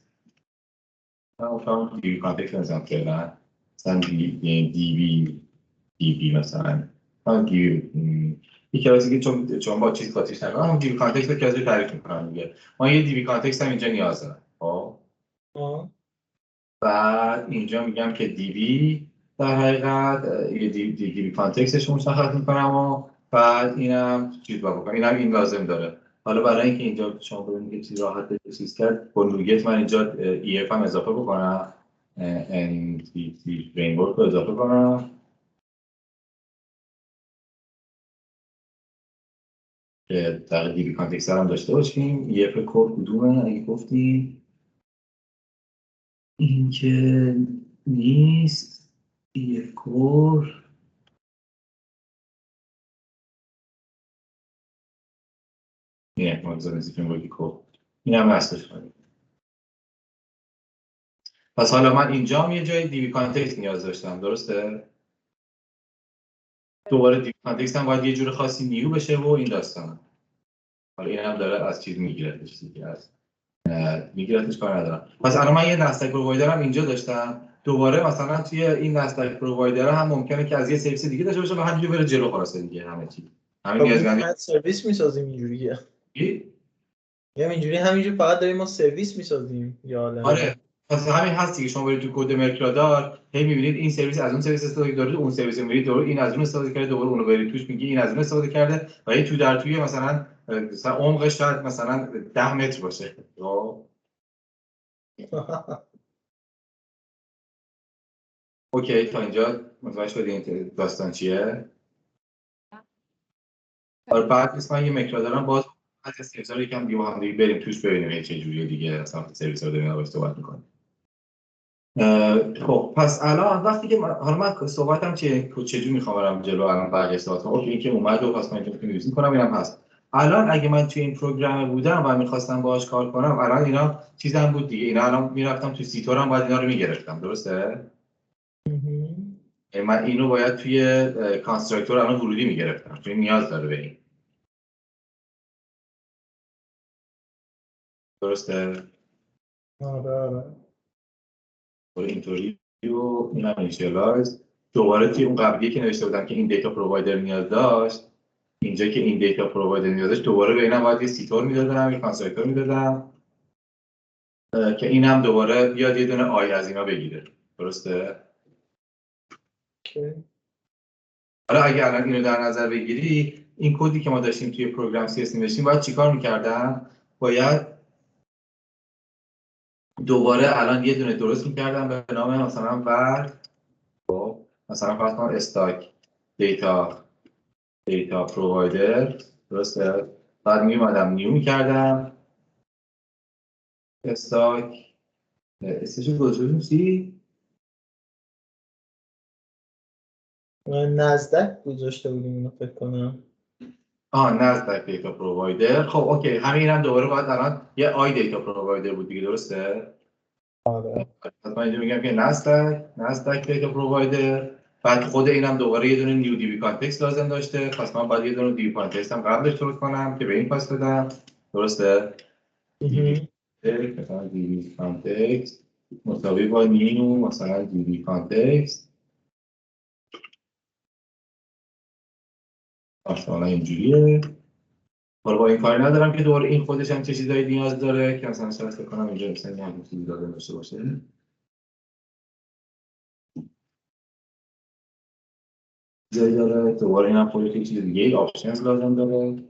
من گفتم دی بی کانتکست نمی‌ذارم فعلا، مثلا دی بی مثلا یه کلاسی که چون با چیز قاطیش نکنم، هم دی بی کانتکست رو کلاسی تعریف میکنم دیگه. ما یه دی بی کانتکست هم اینجا نیاز دارم. خب بعد اینجا میگم که دی بی در حقیقت یه دی بی کانتکستش مشخص میکنم و بعد اینم چیز بکنم. اینم این لازم داره. حالا برای اینکه اینجا شما ببینید که چیز راحت چیز کرد، با نوگت من اینجا ای اف هم اضافه بکنم، NTT framework رو اضافه کنم که در دی بی کانتکست هم داشته باشیم. ای اف کور کدومه اگه گفتیم این که نیست. ای اف کور اینه مگذار نزیفیم باید کور این هم هستش کنیم. پس حالا من اینجا یه جای دی بی کانتکست نیاز داشتم. درسته؟ دوباره دی بی کانتکست هم باید یه جور خاصی نیو بشه و این داستانه. حالا این هم داره از چیز میگیرتش دیگه، از میگیرتش کار ندارم. پس الان من یه نستک پرووایدرم اینجا داشتم. دوباره مثلا توی این نستک پرووایدر هم ممکنه که از یه سرویس دیگه داشته باشه و همینجوری بره جلو خلاصه دیگه همه چی. همین نیازمندی سرویس میسازیم اینجوریه. چی؟ یا همینجوری فقط داریم ما سرویس میسازیم یا نه؟ آره. پس همین هستی که شما برید تو کد مرکلادار هی می‌بینید این سرویس از اون سرویس استفاده داره، اون سرویس می‌بینید دوباره این از اون استفاده کرده، دوباره اونو برید توش میگی این از اون استفاده کرده و این تو در توی مثلا عمقش شاید مثلا 10 متر باشه. اوکی تا اینجا متوجه شدین داستان چیه؟ آره بعد اسم من یه مکرا دارم باز از سرویس ها رو یکم دیگه با هم دیگه بریم توش ببینیم چه جوریه دیگه اصلا سرویس ها رو داریم صحبت می‌کنیم. خب پس الان وقتی که حالا من صحبتم چجوری میخوام برم جلو الان بقیه صحبت اوکی این که اومد و پس من اینو نویسی کنم اینم هست. الان اگه من توی این پروگرام بودم و میخواستم باهاش کار کنم الان اینا چیزام بود دیگه، اینا الان میرفتم تو سیتورم باید اینا رو میگرفتم. درسته؟ من اینو باید توی کانستراکتور الان ورودی میگرفتم چون نیاز داره به این. درسته؟ آره اینطوری و این هم اینیشیالایز. دوباره توی اون قبلیه که نوشته بودم که این دیتا پرووایدر نیاز داشت، اینجا که این دیتا پرووایدر نیاز داشت دوباره به اینم باید یه سیتور میدادم، یه کانستراکتور میدادم که اینم دوباره بیاد یه دونه آی از اینا بگیره. درسته؟ حالا اگه الان اینو در نظر بگیری این کدی که ما داشتیم توی پروگرام سی اس نوشتیم باید چیکار می‌کردم؟ باید دوباره الان یه دونه درست می‌کردم به نام مثلا ورد، خب مثلا فرض کن استاک دیتا پرووایدر. درسته؟ بعد میومدم نیو می‌کردم استاک استشو گذاشتیم چی؟ نزدک گذاشته بودیم اینو فکر کنم. نزدک دیتا پرووایدر. خب اوکی همین هم دوباره باید الان یه آی دیتا پرووایدر بود دیگه. درسته؟ آره. من اینجا میگم که نزدک دیتا پرووایدر. بعد خود اینم دوباره یه دونه نیو دی بی کانتکست لازم داشته. پس من باید یه دونه دی بی کانتکست هم قبلش درست کنم که به این پاس بدم. درسته؟ مهم. مثلا دیوی کانتکست مساوی با نیو مثلا دیوی کانتکست آشنا اینجوریه. حالا با این کاری ندارم که دوباره این خودش هم چه چیزایی نیاز داره که مثلا شاید فکر کنم اینجا مثلا هم چیزی داده داشته باشه. چیزایی داره دوباره اینم خودش یه چیز دیگه آپشنز لازم داره.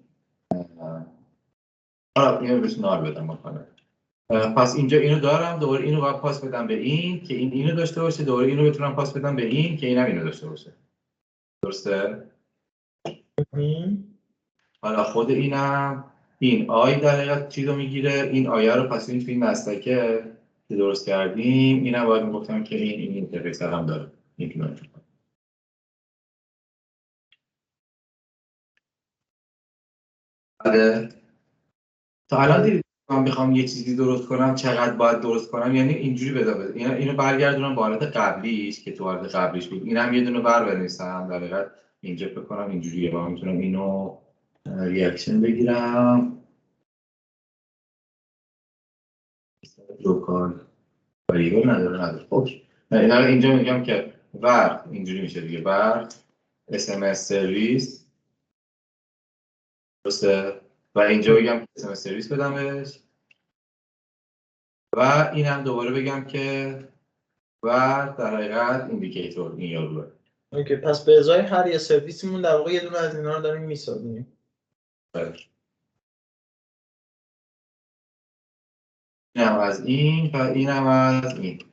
حالا اینو بهش نار بدم مطمئنا. پس اینجا اینو دارم دوباره اینو باید پاس بدم به این که این اینو داشته باشه دوباره اینو بتونم پاس بدم به این که اینم اینو داشته باشه. درسته؟ مهم. حالا خود اینم این آی در حقیقت چی رو میگیره این آیه رو پس این توی این نستکه که درست کردیم اینم باید میگفتم که این اینترفیس هم داره این بله تا الان دیدید من بخوام یه چیزی درست کنم چقدر باید درست کنم یعنی اینجوری بذارم اینو برگردونم به حالت قبلیش که تو حالت قبلیش بود اینم یه دونه بنویسم در حقیقت اینجا فکر کنم اینجوریه با میتونم اینو ریاکشن بگیرم لوکال واریبل نداره اوکی اینا اینجا میگم که ور اینجوری میشه دیگه ور SMS سرویس درسته و اینجا بگم SMS سرویس بدم بهش و اینم دوباره بگم که و در حقیقت ایندیکیتور این یاروه. اوکی پس به ازای هر یه سرویسمون در واقع یه دونه از اینا رو داریم میسازیم. اینم از این و اینم از این.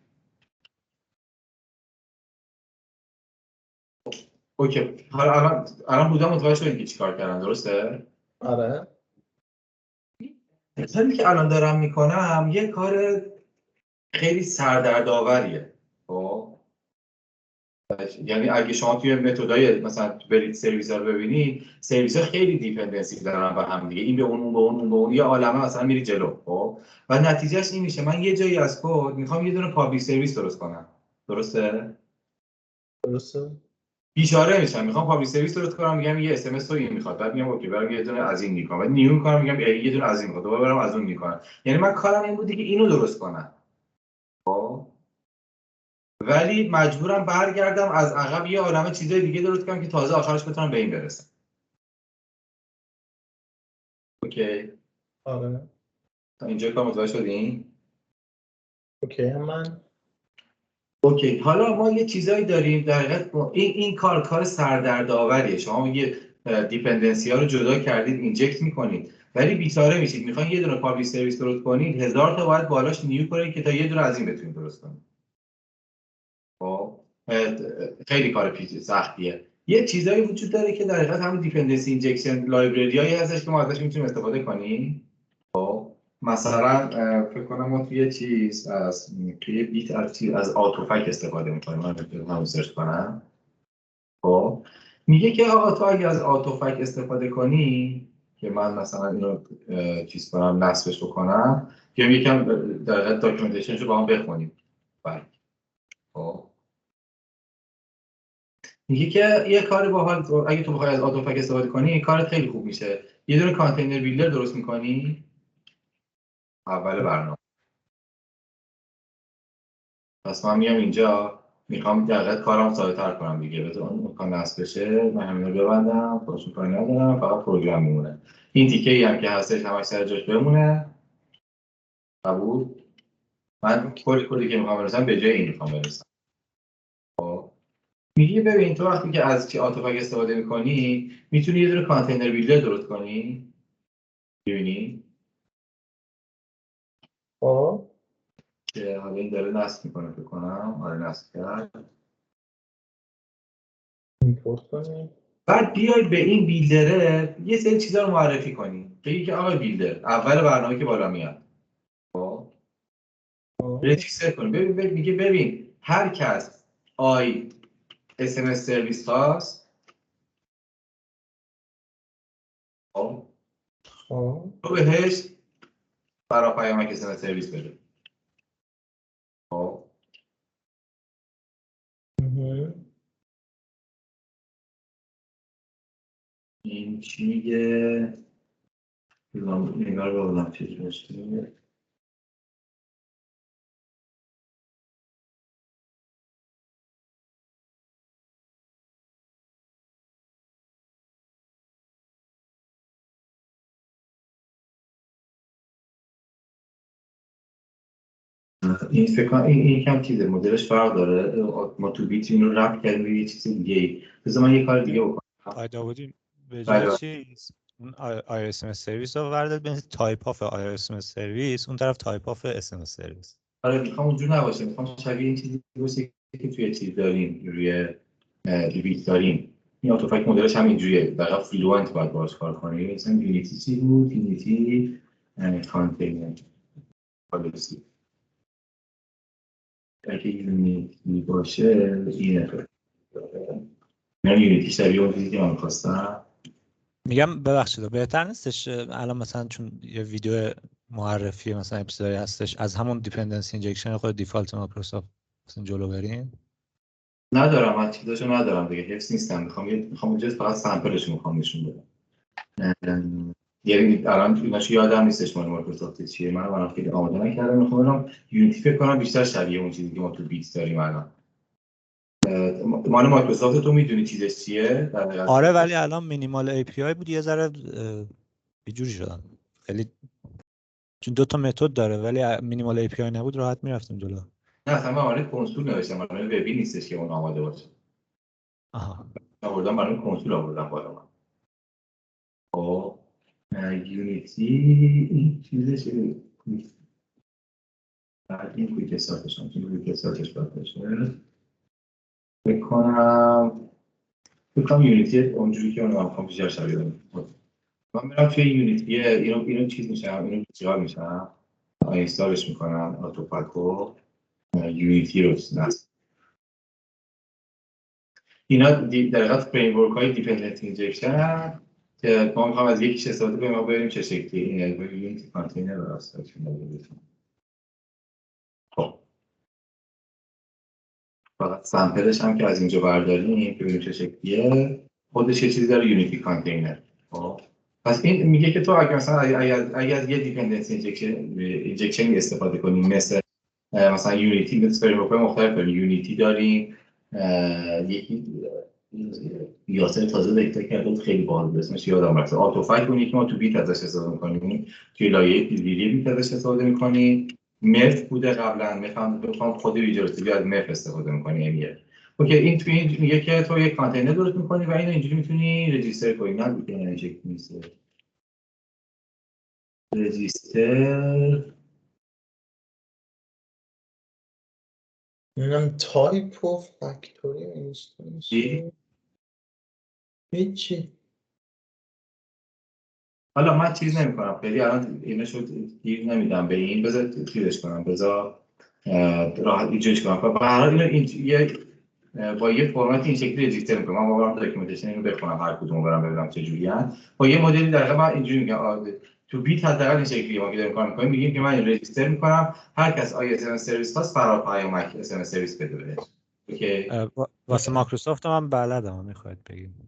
اوکی حالا الان بودم متوجه شدین که چیکار کردم درسته؟ آره. کاری که الان دارم میکنم یه کار خیلی سردردآوریه. خب یعنی اگه شما توی متدای مثلا برید سرویس ها رو ببینید سرویس ها خیلی دیپندنسی دارن به هم دیگه این به اون به اون یه عالمه مثلا میری جلو خب و نتیجهش این میشه من یه جایی از کد میخوام یه دونه پابلیک سرویس درست کنم درسته بیچاره میشم میخوام پابلیک سرویس درست کنم میگم یه اس ام اس رو این میخواد بعد میگم اوکی برام یه دونه از این میکنم بعد نیو میکنم میگم یه دونه از این میخواد دوباره برام از اون میکنم یعنی من کارم این بودی که اینو درست کنم خب ولی مجبورم برگردم از عقب یه عالمه چیزای دیگه درست کنم که تازه آخرش بتونم به این برسم. اوکی. آره. تا اینجا کار متوجه شدین؟ اوکی من اوکی حالا ما یه چیزایی داریم در حقیقت این کار سردردآوریه شما یه دیپندنسی ها رو جدا کردید اینجکت میکنید ولی بیچاره میشید میخواین یه دونه پابلیک سرویس درست کنید 1000 تا باید بالاش نیو کنید که تا یه دونه از این بتونید درست کنید. خب خیلی کار سختیه. یه چیزایی وجود داره که در حقیقت همون دیپندنسی اینجکشن لایبرریایی هستش که ما ازش میتونیم استفاده کنیم. خب مثلا فکر کنم ما توی چیز توی بیت از آتوفک استفاده میکنیم من همون سرچ کنم. خب میگه که آقا تو اگه از آتوفک استفاده کنی که من مثلا اینو چیز کنم نصبش بکنم که یکم در حقیقت داکیومنتیشنشو با هم بخونیم. خب میگه که یه کار باحال اگه تو بخوای از آتوفک استفاده کنی کارت خیلی خوب میشه یه دونه کانتینر بیلدر درست میکنی اول برنامه. پس من میام اینجا میخوام دقیقاً کارم ساده‌تر کنم دیگه بذار اون مکان نصب بشه من همین رو ببندم خودشون کاری ندارم فقط پروگرام میمونه این تیکه‌ای هم که هستش همش سر جاش بمونه قبول من کلی که میخوام برسم به جای این میخوام برسم. خب میگه ببین تو وقتی که از چی آتوفک استفاده میکنی میتونی یه دونه کانتینر بیلدر درست کنی ببینی خب که حالا این داره نصب میکنه فکر کنم آره نصب کرد ایمپورت کنیم بعد بیای به این بیلدره یه سری چیزا رو معرفی کنی بگی که آقا بیلدر اول برنامه که بالا میاد خب رجیستر کنی میگه ببین هر کس آی اس ام اس سرویس خواست خب تو بهش برای پیامک اس ام اس سرویس بده. خب این چی میگه نگار بودم چیزی داشته. این فکر کنم این یکم چیزه، مدلش فرق داره. ما تو بیت اینو رپ کردیم به یه چیز دیگه. بذار من یه کار دیگه بکنم. آقای داوودی به بله. جای چیز اون ISMS سرویس رو ورداد بین تایپ آف ISMS سرویس، اون طرف تایپ آف SMS سرویس. آره میخوام اونجور نباشه، میخوام شبیه این چیزی باشه که توی چیز داریم، روی بیت داریم. این آتوفک مدلش هم اینجوریه، فقط فلوئنت باید باهاش کار کنی. مثلا یونیتی چی بود؟ یونیتی کانتینر پالیسی. اگه یونیتی باشه اینه. من یونیتی شبیه اون چیزی که من می‌خواستم. میگم ببخشید بهتر نیستش الان مثلا چون یه ویدیو معرفی مثلا اپیزودی هستش از همون دیپندنسی اینجکشن خود دیفالت مایکروسافت مثلا جلو بریم؟ ندارم، من چیزاشو ندارم دیگه، حفظ نیستم. میخوام اونجا فقط سامپلش میخوام نشون بدم. یعنی الان ایناشو یادم نیستش مال مایکروسافت چیه. من خیلی آماده نکردم. میخوام برم یونیتی فکر کنم بیشتر شبیه اون چیزی که ما تو بیت داریم الان. مال مایکروسافت تو میدونی چیزش چیه؟ آره ولی الان مینیمال API بود یه ذره یه جوری شدن خیلی، چون دو تا متد داره ولی مینیمال API نبود راحت میرفتیم جلو. نه اصلا من مال کنسول نوشتم، مال وبی نیستش که اون آماده باشه. آها آوردم برای کنسول آوردم بالا من. خب یونیتی این چیزش بعد این کویک استارتش هم کویک استارتش باید باشه. فکر کنم یونیتی اونجوری که اون میخوام بیشتر شبیه اون. من میرم توی یونیتی اینو چیز میشم، اینو چیکار میشم، اینستالش میکنم آتوپکو یونیتی رو نصب. اینا در حقیقت فریم ورک های دیپندنت اینجکشن که ما میخوام از یکیش استفاده کنیم ما ببینیم چه شکلی اینه. یونیتی کانتینر رو راست خب فقط سامپلش هم که از اینجا برداریم که ببینیم چه شکلیه. خودش یه چیزی داره یونیتی کانتینر. خب پس این میگه که تو اگه مثلا اگر یه دیپندنسی اینجکشن استفاده کنیم مثلا یونیتی، مثل فریم ورک مختلف داریم. یونیتی داریم، یکی یاسر تازه دیتا کرده خیلی باحال بود اسمش یادم رفته، آتوفک اون یکی ما تو بیت ازش استفاده می‌کنیم، توی لایه پیلیری بیت ازش استفاده می‌کنیم. مف بوده قبلا، میخوام خود ویژوالستودیو از مف استفاده می‌کنی. اوکی این توی این میگه که تو یک کانتینر درست می‌کنی و اینو اینجوری می‌تونی رجیستر کنی. نه دیگه این شکلی نیست. رجیستر اینم تایپ و فکتوری اینستانس هیچی. حالا من چیز نمی‌کنم خیلی الان ایناشو گیر نمیدم به این. بذار چیزش کنم، بذار راحت ایجادش کنم. به هر حال اینو با یه فرمت این شکلی رجیستر می‌کنم. من برام داکیومنتیشن اینو بخونم هر کدومو برام ببینم چه جوریه. با یه مدلی در واقع من اینجوری میگم تو بیت حداقل این شکلی ما که داریم کار می‌کنیم میگیم که من این رجیستر می‌کنم هر کس ISMS سرویس خواست فرار پیامک SMS سرویس بده بهش. اوکی واسه مایکروسافت هم بلدم میخواید بگیم.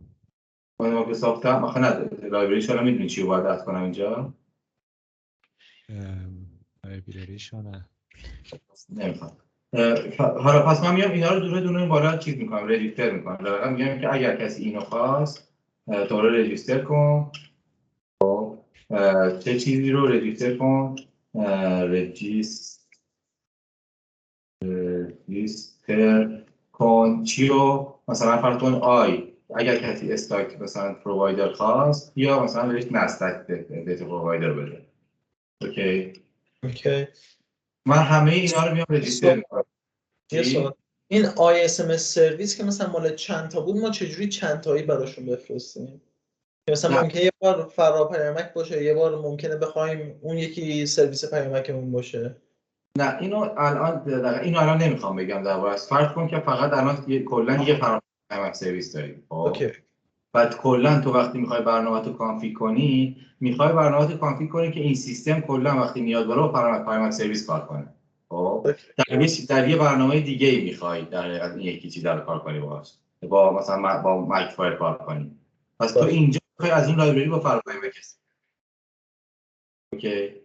واسه مایکروسافت هم آخه لایبرریش رو میدونی چی رو باید اد کنم اینجا؟ لایبرریشونه نمیخوام. حالا پس من میام اینا رو دونه دونه بالا چیز میکنم، رجیستر میکنم. در واقع میگم که اگر کسی اینو خواست دوباره رجیستر کن. خب چه چیزی رو رجیستر کن؟ رجیستر کن چی رو؟ مثلا فرض کن اگر کسی استاک مثلا پرووایدر خواست یا مثلا بهش نستک دیتا پرووایدر بده. اوکی من همه اینا رو میام رجیستر میکنم. یه سوال، این ISMS سرویس که مثلا مال چند تا بود ما چجوری چند تایی براشون بفرستیم؟ مثلا ممکنه یه بار فرا پیامک باشه، یه بار ممکنه بخوایم اون یکی سرویس پیامکمون باشه. نه اینو الان نمیخوام بگم در واقع. فرض کن که فقط الان کلا یه فرا پیامک سرویس داریم. اوکی. بعد کلا تو وقتی میخوای برنامه‌تو کانفیگ کنی، که این سیستم کلا وقتی میاد بالا با پیامک سرویس کار کنه. خب در یه برنامه دیگه ای میخوای در حقیقت این یکی چیز رو کار کنی باهاش، با مثلا با مایک فایل کار کنی. پس تو اینجا میخوای از اون لایبرری با فرا پیامک اوکی.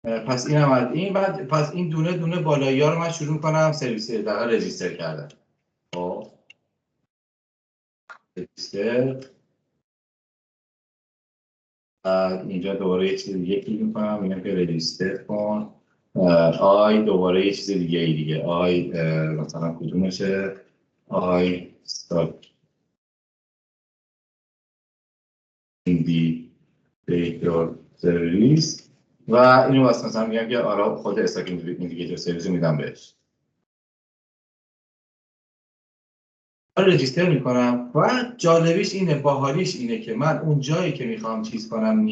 پس این هم از این. بعد پس این دونه دونه بالایی ها رو من شروع کنم سرویس در رجیستر کردن. خب رجیستر. اینجا دوباره یه چیز دیگه کلیک میکنم، میگم که رجیستر کن. آی دوباره یه چیز دیگه آی مثلا کدومشه؟ آی استاک ایندیکیتور سرویس و اینو واسه مثلا میگم که آره خود استاک ایندیکیتور سرویس رو میدم بهش. رجیستر میکنم و جالبیش اینه، باحالیش اینه که من اون جایی که میخوام چیز کنم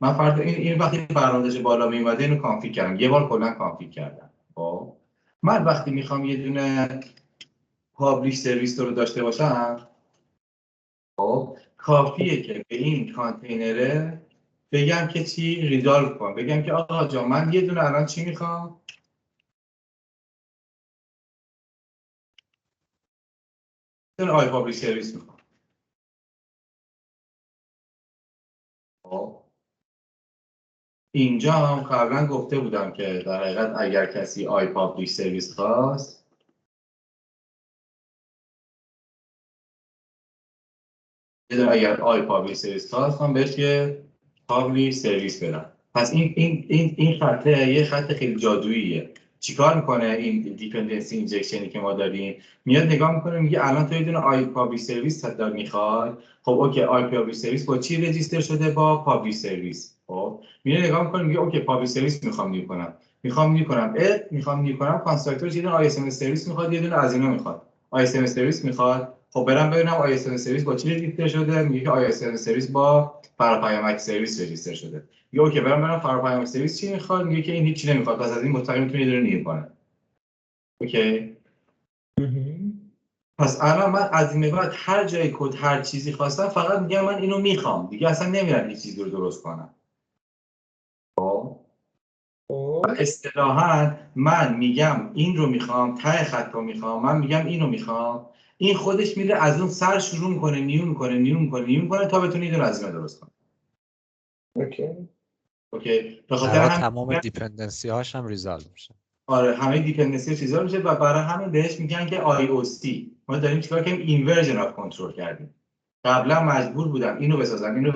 من فرض این وقتی برآمدش بالا میومده اینو کانفیگ کردم، یه بار کلا کانفیگ کردم. خب من وقتی میخوام یه دونه پابلیش سرویس رو داشته باشم، خب کافیه که به این کانتینره بگم که چی ریزالو کن، بگم که آقا جان من یه دونه الان چی میخوام؟ یه دونه آی پابلیش سرویس میخوام. خب اینجا هم قبلا گفته بودم که در حقیقت اگر کسی آی پابلیش سرویس خواست اگر آی پابلیش سرویس خواست من بهش یه پابلیش سرویس بدم. پس این خطه یه خط خیلی جادوییه. چیکار میکنه این دیپندنسی اینجکشنی که ما داریم؟ میاد نگاه میکنه میگه الان تو یه دونه آی پابلیش سرویس داری میخوای. خب اوکی آی پابلیش سرویس با چی رجیستر شده؟ با پابلیش سرویس. خب میاد نگاه میکنه میگه اوکی پابلیش سرویس میخوام نیو کنم کانستراکتور یه دونه آی اس ام اس سرویس میخواد، یه دونه از اینا میخواد. آی اس ام اس سرویس میخواد. خب برم ببینم آی اس ام سرویس با چی رجیستر شده؟ میگه آی اس ام سرویس با فراپیامک سرویس رجیستر شده. میگه اوکی برم فراپیامک سرویس چی میخواد؟ میگه که این هیچ چی نمیخواد، پس از این مطمئن میتونه یه دونه نیو کنه. اوکی. پس الان من از این بعد هر جای کد هر چیزی خواستم فقط میگم من اینو میخوام، دیگه اصلا نمیرم هیچ چیزی رو درست کنم. خب اصطلاحاً من میگم این رو میخوام، ته خط رو میخوام، من میگم اینو میخوام، این خودش میره از اون سر شروع میکنه نیو میکنه تا بتونه اینو از این درست کنه. اوکی. به خاطر هم تمام دیپندنسی هاش هم ریزالو میشه. آره همه دیپندنسی چیزا میشه و برای همین بهش میگن که IOC. ما داریم چیکار کنیم؟ اینورژن اف کنترل کردیم. قبلا مجبور بودم اینو بسازم اینو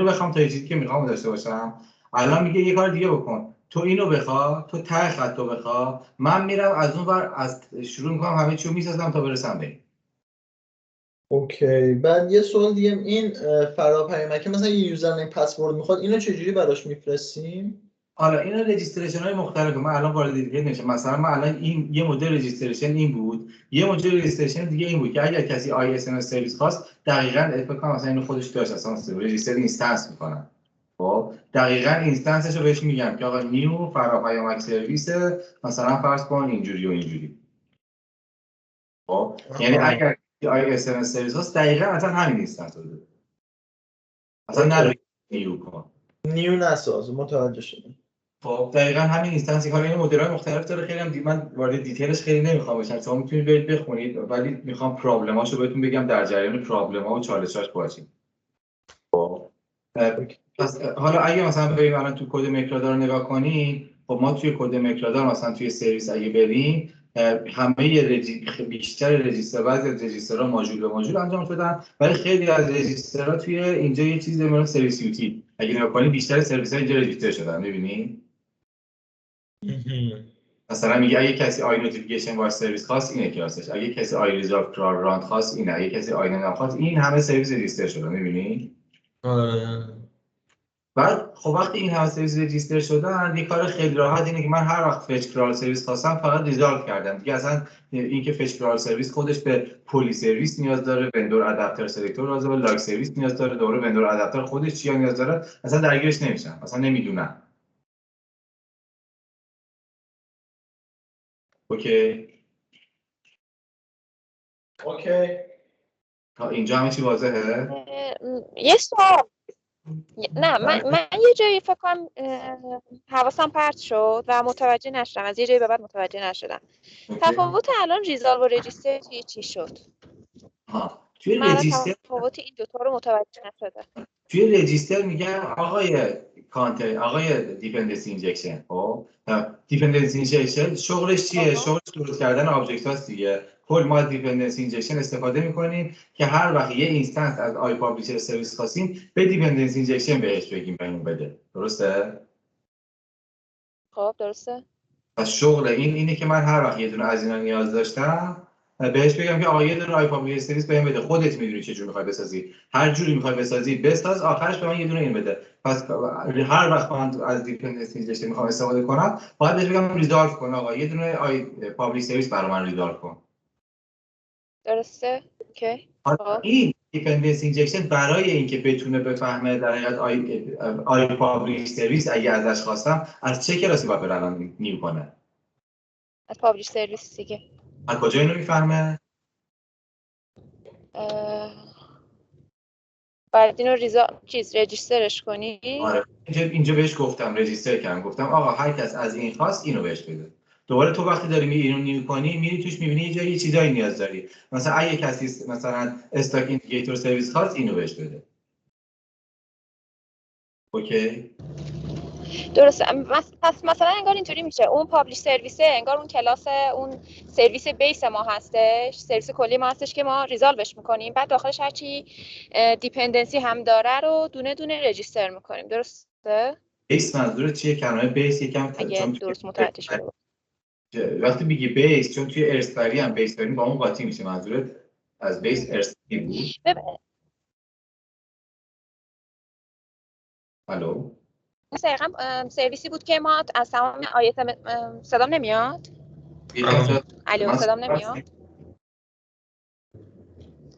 بخوام تا چیزی که میخوام داشته باشم. الان میگه یه کار دیگه بکن، تو اینو بخوا، تو ته خط رو بخوا، من میرم از اون ور از شروع میکنم همه چیو میسازم تا برسم به این. اوکی. بعد یه سوال دیگه، این فراپیامک مثلا یه یوزرنیم پسورد میخواد، اینو چجوری براش میفرستیم؟ حالا اینا رجیستریشن های مختلفه، من الان وارد دیگه نمیشم. مثلا من الان این یه مدل رجیستریشن این بود، یه مدل رجیستریشن دیگه این بود که اگر کسی آی اس ام اس سرویس خواست دقیقاً فکر کنم مثلا اینو خودش داشت اصلا رجیستر اینستنس میکنن. خب دقیقاً اینستنسش رو بهش میگم که آقا نیو فراپیامک سرویس مثلا فرض کن اینجوری و اینجوری. خب یعنی اگر آی اس ام اس سرویس خواست دقیقاً مثلا همین اینستنس رو بده. مثلا نرو نیو کن، نیو نساز. متوجه شدم. خب دقیقاً همین اینستنسی کار، این مدل‌های مختلف داره. خیلی هم من وارد دیتیلش خیلی نمیخوام بشم، شما میتونید برید بخونید، ولی میخوام پرابلماشو بهتون بگم در جریان پرابلم‌ها و چالش‌هاش باشیم. خب پس حالا اگه مثلا بریم الان تو کد مکرادار رو نگاه کنیم، خب ما توی کد مکرادار مثلا توی سرویس اگه بریم همه بیشتر رجیستر، بعضی از رجیسترها ماژول به ماژول انجام شدن، ولی خیلی از رجیسترها توی اینجا یه چیزی به نام سرویس یوتی اگه نگاه کنید بیشتر سرویس‌ها اینجا رجیستر شدن. می‌بینید مثلا میگه اگه کسی آی نوتیفیکیشن باش سرویس خواست اینه کلاسش، اگه کسی آی ریزالو راند خواست اینه، اگه کسی آی نمیخواست این همه سرویس رجیستر شدن. می‌بینید بعد خب وقتی این همه سرویس رجیستر شدن یه کار خیلی راحت اینه که من هر وقت فچ کرال سرویس خواستم فقط ریزالو کردم دیگه. اصلا این که فچ کرال سرویس خودش به پلی سرویس نیاز داره، وندور ادپتر سلکتور نیاز داره، لاگ سرویس نیاز داره، دوره وندور ادپتر خودش چیا نیاز داره، اصلا درگیرش نمیشم، اصلا نمیدونم. اوکی تا اینجا همه چی واضحه؟ یه سوال. نه من یه جایی فکر کنم حواسم پرت شد و متوجه نشدم، از یه جایی به بعد متوجه نشدم. تفاوت الان ریزالو و رجیستر چی شد؟ توی من رجیستر تفاوت این دوتا رو متوجه نشدم. توی رجیستر میگم آقای کانتر، آقای دیپندنسی اینجکشن. خب دیپندنسی اینجکشن شغلش چیه؟ شغلش درست کردن آبجکت هاست دیگه. کل ما از دیپندنسی اینجکشن استفاده میکنیم که هر وقت یه اینستنس از آی پابلیشر سرویس خواستیم به دیپندنسی اینجکشن بهش بگیم بهمون بده. درسته؟ خب درسته. پس شغل اینه که من هر وقت یه دونه از اینا نیاز داشتم بهش بگم که آقا یه دونه آی پابلیشر سرویس بهم بده. خودت میدونی چه جور میخوای بسازی، هر جوری میخوای بسازی بساز، آخرش به من یه دونه این بده. پس هر وقت من از دیپندنسی اینجکشن میخوام استفاده کنم باید بهش بگم ریزالو کن آقا یه دونه آی پابلیشر سرویس برای من ریزالو کن. درسته. اوکی. این دیپندنسی اینجکشن برای اینکه بتونه بفهمه در حقیقت آی پابلیشر سرویس اگه ازش خواستم از چه کلاسی باید برام نیو کنه. از پابلیش سرویس دیگه. از کجا اینو میفهمه؟ باید اینو رجیسترش کنی. آره اینجا بهش گفتم رجیستر کردم، گفتم آقا هر کس از این خواست اینو بهش بده. دوباره تو وقتی داری اینو نیو کنی میری توش میبینی یه جایی چیزایی نیاز داری، مثلا اگه کسی مثلا استاک ایندیکیتور سرویس خواست اینو بهش بده. اوکی. درسته. پس مثلا انگار اینطوری میشه اون پابلیش سرویسه انگار اون کلاس اون سرویس بیس ما هستش، سرویس کلی ما هستش که ما ریزالوش میکنیم، بعد داخلش هرچی دیپندنسی هم داره رو دونه دونه رجیستر میکنیم. درسته؟ بیس منظور چیه؟ کلمه بیس یکم اگه درست متوجه شده وقتی میگی بیس چون توی ارسطوری هم بیس داریم با اون قاطی میشه. منظورت از بیس ارسطوری بود؟ الو دقیقاً سرویسی بود که ما از تمام آیتم صدام نمیاد؟ الو صدام نمیاد؟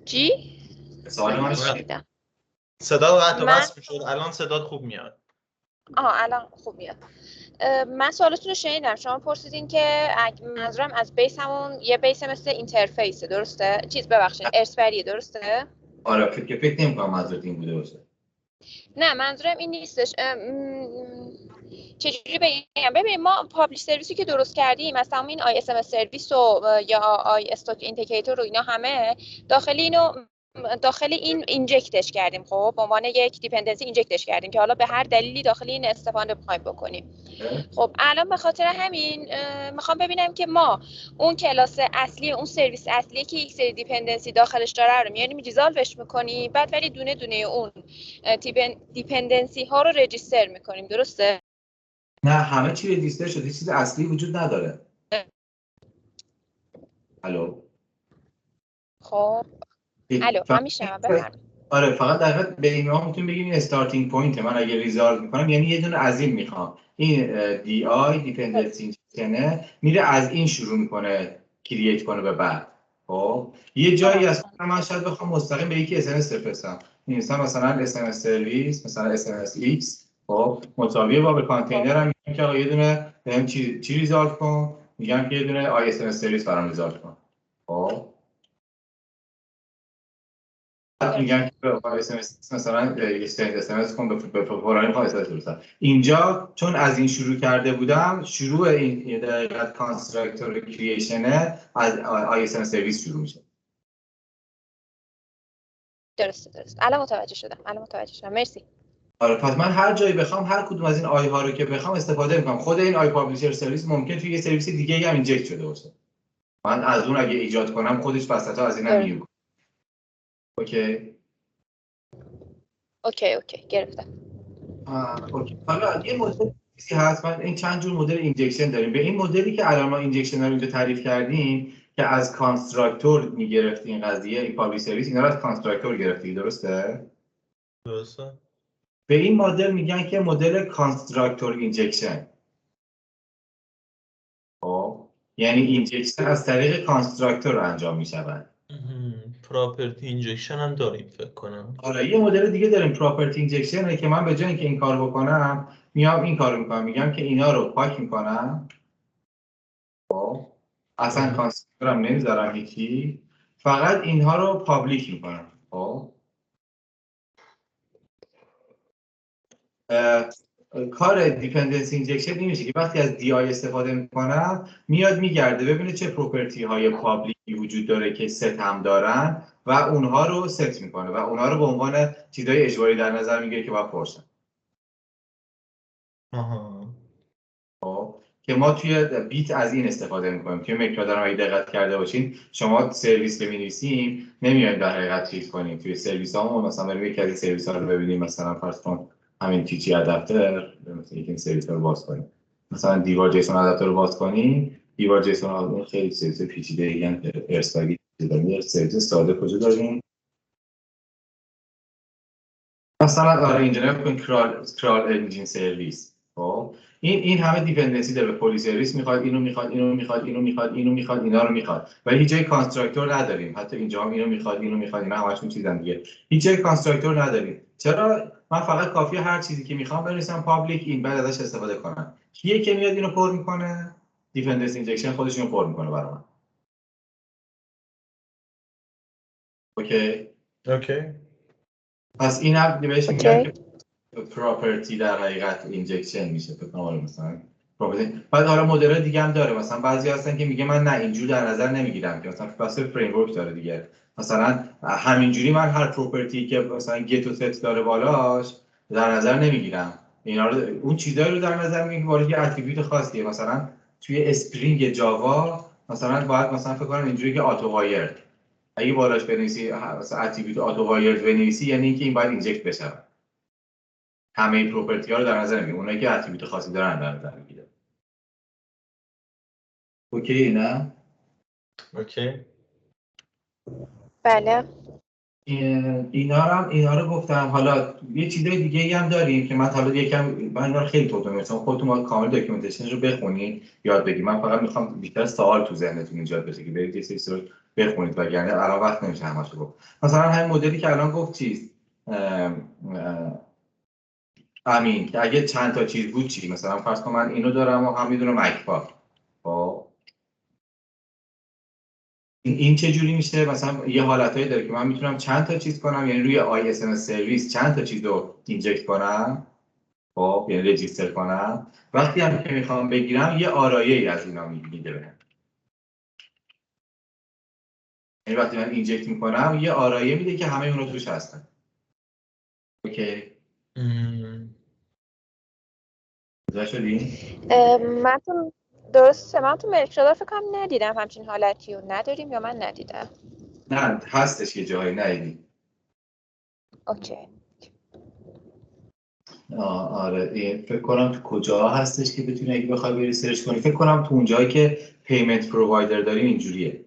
چی؟ سوال من صدا قطع و وصل میشد، الان صدات خوب میاد. الان خوب میاد. من سوالتون رو شنیدم. شما پرسیدین که منظورم از بیس همون یه بیس مثل اینترفیسه، درسته؟ ببخشید ارسپریه، درسته؟ آره فکر نمی‌کنم منظورت این بوده باشه. نه منظورم این نیستش. چجوری بگم؟ ببین ما پابلیش سرویسی که درست کردیم مثلا این آی اس ام سرویس و یا آی استاک ایندیکیتور رو اینا همه داخل این اینجکتش کردیم. خب به عنوان یک دیپندنسی اینجکتش کردیم که حالا به هر دلیلی داخل این استفاده بخوایم بکنیم. خب الان به خاطر همین میخوام ببینم که ما اون کلاس اصلی اون سرویس اصلی که یک سری دیپندنسی داخلش داره رو میاریم ریزالوش میکنیم، بعد ولی دونه دونه اون دیپندنسی ها رو رجیستر میکنیم. درسته؟ نه همه چی رجیستر شده، چیز اصلی وجود نداره. الو خب الو من میشنوم، بفرمایید. آره فقط در حقیقت به اینا میتونیم بگیم این استارتینگ پوینت من اگه ریزالو میکنم یعنی یه دونه از این میخوام. این دی آی دیپندنسی اینجکشن میره از این شروع میکنه کرییت کنه به بعد. خب یه جایی از من شاید بخوام مستقیم به یکی اس ام اس بفرستم. مثلا اس ام اس سرویس، مثلا اس ام اس ایکس، خب مساویه با به کانتینر هم میگم که آقا یه دونه بهم چی ریزالو کن، میگم که یه دونه آی اس ام اس سرویس برام ریزالو کن. خب میگن که مثلا SMS کن به فورانی خواهد درست. اینجا چون از این شروع کرده بودم شروع این در کانستراکتور کرییشن از ISM سرویس شروع میشه. درسته الان متوجه شدم مرسی. آره پس من هر جایی بخوام هر کدوم از این آی ها رو که بخوام استفاده میکنم. خود این آی پابلیشر سرویس ممکن توی یه سرویس دیگه هم اینجکت شده باشه، من از اون اگه ایجاد کنم خودش وسطا از اینم میگه. اوکی گرفتم. اوکی. حالا یه مدل هست، من این چند جور مدل اینجکشن داریم. به این مدلی که الان ما اینجکشن رو اینجا تعریف کردیم که از کانستراکتور میگرفتی این قضیه، این پابلیک سرویس اینا رو از کانستراکتور گرفتی، درسته؟ درسته. به این مدل میگن که مدل کانستراکتور اینجکشن. خب یعنی اینجکشن از طریق کانستراکتور انجام میشود. پراپرتی اینجکشن هم داریم فکر کنم. آره یه مدل دیگه داریم پراپرتی اینجکشن که من به جای اینکه این کارو بکنم میام این کارو میکنم، میگم که اینا رو پاک میکنم. خب اصلا کانستراکتورم نمیذارم هیچی، فقط اینها رو پابلیک میکنم. خب کار دیپندنسی اینجکشن این میشه که وقتی از دی آی استفاده میکنم میاد میگرده ببینه چه پروپرتی های پابلیک وجود داره که ست هم دارن و اونها رو ست میکنه و اونها رو به عنوان چیزای اجباری در نظر میگیره که باید پرسن. که ما توی بیت از این استفاده میکنیم. توی مکرادارم اگه دقت کرده باشین شما سرویس که می‌نویسیم نمیایم در حقیقت چیز کنیم توی سرویس ها. مثلا بریم یکی از این سرویس ها رو ببینیم، مثلا فرض کن همین تیچی ادپتر، مثلا یکی این سرویس ها رو باز کنیم، مثلا دیوار جیسون ادپتر رو باز کنیم. دیوار جیسون ادپتر خیلی سرویس پیچیده ایه، ارساگی داریم. سرویس ساده کجا داریم؟ مثلا آره اینجا نگاه کن، کرال انجین سرویس. خب این همه دیپندنسی داره. به پلی سرویس میخواد، اینو میخواد، اینو میخواد، اینو میخواد، اینو میخواد، اینا رو میخواد. ولی هیچ جای کانستراکتور نداریم. حتی اینجا هم اینو میخواد، اینو میخواد، اینا همشون چیزن دیگه. هیچ جای کانستراکتور نداریم. چرا؟ من فقط کافیه هر چیزی که میخوام بنویسم پابلیک این، بعد ازش استفاده کنم. کیه که میاد اینو پر میکنه؟ دیپندنسی اینجکشن خودش اینو پر میکنه برام. اوکی. پس این هم بهش میگن که پراپرتی در حقیقت اینجکشن میشه. فکر کنم مثلا پراپرتی. بعد حالا مدل دیگه هم داره. مثلا بعضی هستن که میگه من نه اینجوری در نظر نمیگیرم، که مثلا واسه فریم ورک داره دیگه. مثلا همینجوری من هر پراپرتی که مثلا گت و ست داره بالاش در نظر نمیگیرم. اینا رو، اون چیزایی رو در نظر میگیرم که بالا یه اتریبیوت خاصیه. مثلا توی اسپرینگ جاوا مثلا باید مثلا فکر کنم اینجوری که آتو وایر، اگه بالاش بنویسی مثلا اتریبیوت آتو وایر بنویسی، یعنی اینکه این باید اینجکت بشه. همه این پروپرتی ها رو در نظر میگیره. اونایی که اتریبیوت خاصی دارن در نظر میگیره. اوکی نه؟ اوکی. بله. اینا رو گفتم. حالا یه چیزای دیگه هم داریم که من حالا من اینا رو خیلی توضیح میدم. خودتون کامل داکیومنتیشن رو بخونید، یاد بگیرید. من فقط میخوام بیشتر سوال تو ذهنتون ایجاد بشه که برید یه سری رو بخونید، وگرنه الان وقت نمیشه همه‌شو گفت. مثلا همین مدلی که الان گفت چیز امین، که اگه چند تا چیز بود چی؟ مثلا فرض کن من اینو دارم و هم میدونم مکپا. خب این چه جوری میشه؟ مثلا یه حالتایی داره که من میتونم چند تا چیز کنم، یعنی روی ISMS سرویس چند تا چیز رو اینجکت کنم، خب یعنی رجیستر کنم. وقتی هم که میخوام بگیرم یه آرایه‌ای از اینا میده بهم. یعنی وقتی من اینجکت میکنم یه آرایه میده که همه اونا توش هستن. اوکی. من تو ملکرادار فکر کنم ندیدم همچین حالتی رو. نداریم یا من ندیدم؟ نه هستش یه جایی ندیدی. اوکی. آره فکر کنم تو کجا هستش که بتونی اگه بخوای بری سرچ کنی. فکر کنم تو اونجایی که پیمنت پرووایدر داریم اینجوریه.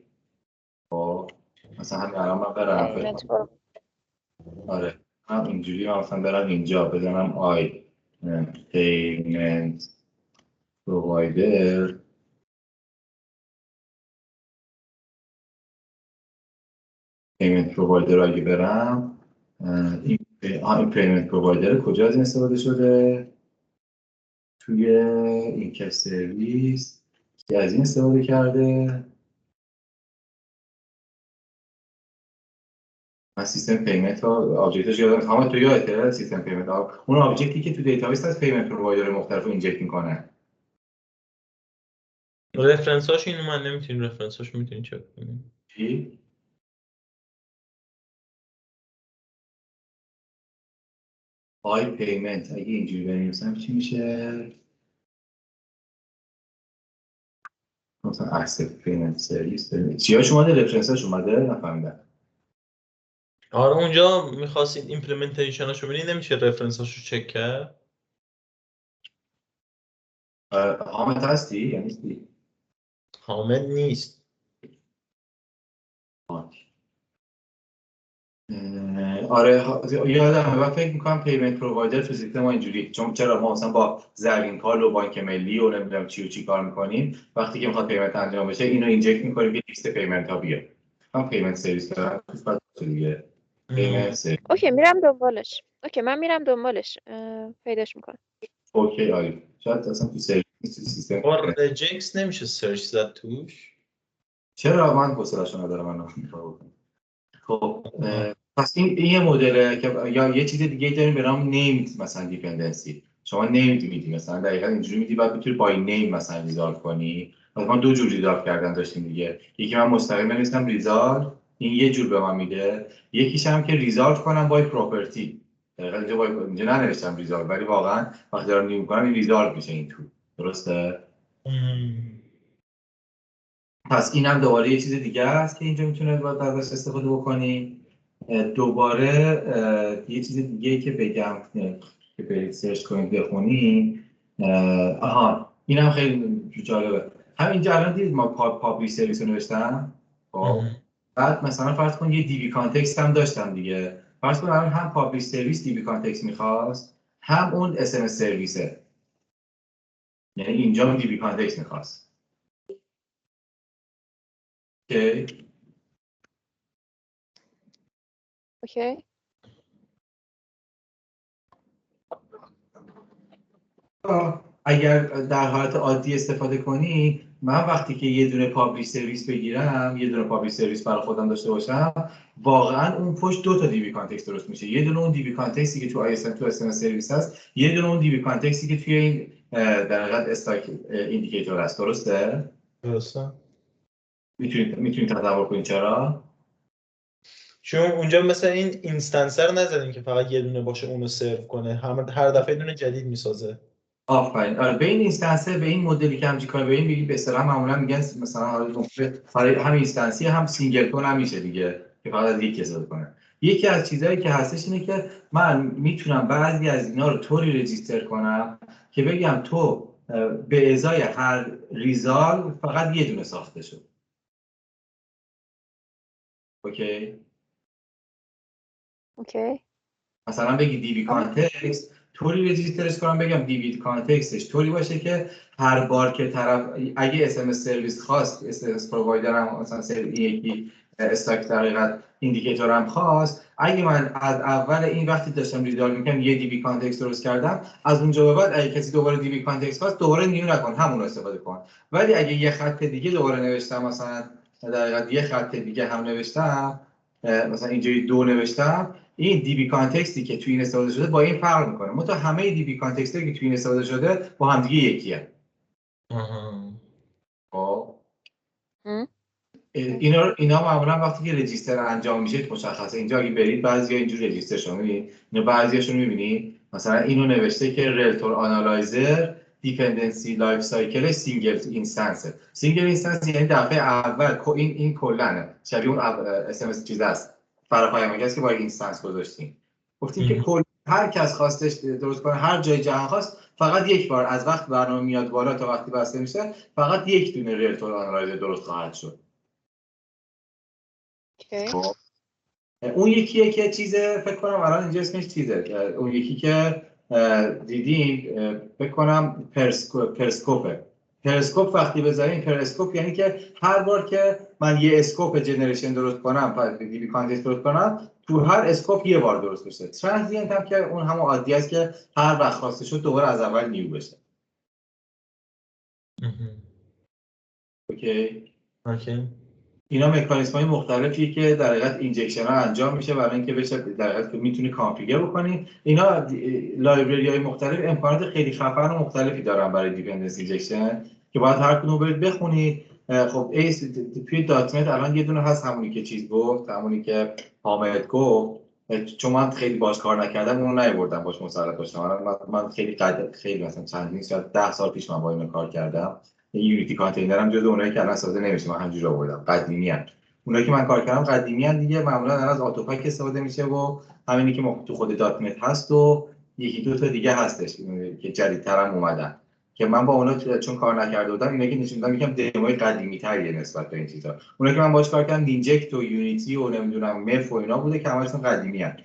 خب مثلا همین الان من برم آره هم اینجوری من مثلا برم اینجا بزنم آی پیمنت پرووایدر. پیمنت پرووایدر اگه برم این پیمنت پرووایدر کجا از این استفاده شده؟ توی این که سرویس که از این استفاده کرده. من سیستم پیمنت ها آبجکتش یادم همه تو یادته. سیستم پیمنت ها اون آبجکتی که تو دیتابیس از پیمنت پرووایدر مختلف رو اینجکت میکنه. رفرنساش اینو من نمیتونیم رفرنساش میتونیم چک کنیم. چی؟ آی پیمنت اگه اینجوری بنویسم چی میشه؟ مثلا اکسپت پیمنت سرویس چیا شما ده رفرنساش اومده؟ نفهمیدم. آره اونجا می‌خواستید ایمپلمنتیشناشو ببینید نمیشه رفرنساشو چک کرد. حامد هستی یا نیستی؟ حامد نیست. آره یادمه. و فکر میکنم پیمنت پرووایدر تو سیستم ما اینجوری، چون چرا ما مثلا با زرین کال و بانک ملی و نمیدونم چی و چی کار میکنیم، وقتی که میخواد پیمنت انجام بشه اینو اینجکت میکنیم یه لیست پیمنت ها بیاد. من پیمنت سرویس دارم دیگه. پیمنت سرویس. اوکی میرم دنبالش. اوکی من میرم دنبالش. پیداش میکنم. اوکی عالی. شاید اصلا تو سرویس سیستم با رجکس نمیشه سرچ زد توش. چرا؟ من حوصله‌شو ندارم من نمی‌فهمم. خب پس این یه مدله که یا یه چیز دیگه داریم به نام نیمد مثلا دیپندنسی. شما نیم میدی مثلا دقیقاً اینجوری میدی، بعد بتونی با این نیم مثلا ریزالو کنی. مثلا دو جور ریزالو کردن داشتیم دیگه، یکی من مستقیم نوشتم ریزالو، این یه جور به من میده، یکیش هم که ریزالو کنم با پراپرتی. دقیقاً اینجا ننوشتم ریزالو، ولی واقعاً وقتی دارم نیو میکنم این ریزالو میشه این تو. درسته؟ پس اینم دوباره یه چیز دیگه است که اینجا میتونه باید ازش استفاده بکنی. دوباره یه چیز دیگه که بگم که برید سرچ کنید بخونید. اینم خیلی جالبه. همینجا الان دیدید ما پابلیش سرویس رو نوشتم. خب بعد مثلا فرض کن یه دی بی کانتکست هم داشتم دیگه. فرض کن الان هم پابلیش سرویس دی بی کانتکست میخواست، هم اون اس ام اس سرویسه. یعنی اینجا اون دی بی کانتکست میخواست. اوکی. اگر در حالت عادی استفاده کنی، من وقتی که یه دونه پابلیش سرویس بگیرم، یه دونه پابلیش سرویس برای خودم داشته باشم، واقعا اون پشت دو تا دی بی کانتکست درست میشه. یه دونه اون دی بی کانتکستی که تو آی اس ام تو اس ام اس سرویس هست، یه دونه اون دی بی کانتکستی که توی این در حقیقت استاک ایندیکیتور هست. درسته؟ درسته. میتونید تصور کنید چرا؟ چون اونجا مثلا این اینستنسر نزدیم که فقط یه دونه باشه اونو سرو کنه، هر دفعه دونه جدید میسازه. آفرین. آره، به این اینستنسه، به این مدلی که همچین کار به این میگی، به اصطلاح معمولا میگن مثلا برای هم اینستنسی هم سینگلتون هم میشه دیگه که فقط از یک استفاده کنه. یکی از چیزایی که هستش اینه که من میتونم بعضی از اینا رو طوری رجیستر کنم که بگم تو به ازای هر ریزال فقط یه دونه ساخته شد. اوکی؟ اوکی. مثلا بگی دی بی کانتکست طوری رجیسترش کنم، بگم دی بی کانتکستش طوری باشه که هر بار که طرف اگه اس ام اس سرویس خواست، اس ام اس پرووایدر هم مثلا یکی استاک در حقیقت ایندیکیتور هم خواست، اگه من از اول این وقتی داشتم ریزال میکنم یه دی بی کانتکست درست کردم، از اونجا به بعد اگه کسی دوباره دی بی کانتکست خواست دوباره نیو نکن، همون رو استفاده کن. ولی اگه یه خط دیگه دوباره نوشتم، مثلا در حقیقت یه خط دیگه هم نوشتم، مثلا اینجوری دو نوشتم، این دی بی کانتکستی که توی این استفاده شده با این فرق میکنه. منتها همه دی بی کانتکستی که توی این استفاده شده با هم دیگه یکیه. خب اینا معمولا وقتی که رجیستر انجام میشه مشخصه. اینجا اگه برید بعضیا اینجوری رجیستر شون میبینید، اینو بعضیاشون میبینید مثلا اینو نوشته که ریلتور آنالایزر دیپندنسی لایف سایکل سینگل اینستنس. سینگل اینستنس یعنی دفعه اول این کلنه شبیه اون اس ام اس چیز است، فرافایمگی است که با اینستنس گذاشتیم. گفتیم که کل هر کس خواستش درست کنه، هر جای جهان خواست، فقط یک بار از وقت برنامه میاد بالا تا وقتی بسته میشه فقط یک دونه ریلتور آنالایزر درست خواهد شد. اون یکیه که چیزه، فکر کنم الان اینجا اسمش چیزه، اون یکی که دیدیم فکر کنم پرسکوپه. پرسکوپ وقتی بذاریم، پرسکوپ یعنی که هر بار که من یه اسکوپ جنریشن درست کنم، دی بی کانتکست درست کنم، تو هر اسکوپ یه بار درست بشه. ترانزینت هم که اون همون عادی است که هر وقت خواسته شد دوباره از اول نیو بشه. اوکی. اینا مکانیزم‌های مختلفیه که در حقیقت اینجکشن ها انجام میشه برای اینکه بشه در حقیقت که میتونی کانفیگر بکنی. اینا لایبرری‌های مختلف امکانات خیلی خفن و مختلفی دارن برای دیپندنس اینجکشن که باید هر کدوم برید بخونید. خب توی دات نت الان یه دونه هست، همونی که چیز گفت، همونی که حامد گفت، چون من خیلی باش کار نکردم اونو نیاوردم باش مسلط باشم. من خیلی مثلا چندین سال 10 سال پیش من با اینو کار کردم. یونیتی کانتینر هم جزو اونایی که الان ساده نمیشه، من همینجوری آوردم. قدیمیان اونایی که من کار کردم قدیمیان دیگه، معمولا از اتوپک استفاده میشه و همینی که تو خود دات نت هست و یکی دو تا دیگه هستش که جدیدتر هم اومدن که من با اونا چون کار نکرده بودم، اینا که نشون دادم یکم دموی قدیمی تریه نسبت به این چیزا. اونایی که من باهاش کار کردم نینجکت و یونیتی و نمیدونم مف و اینا بوده که همشون قدیمیان.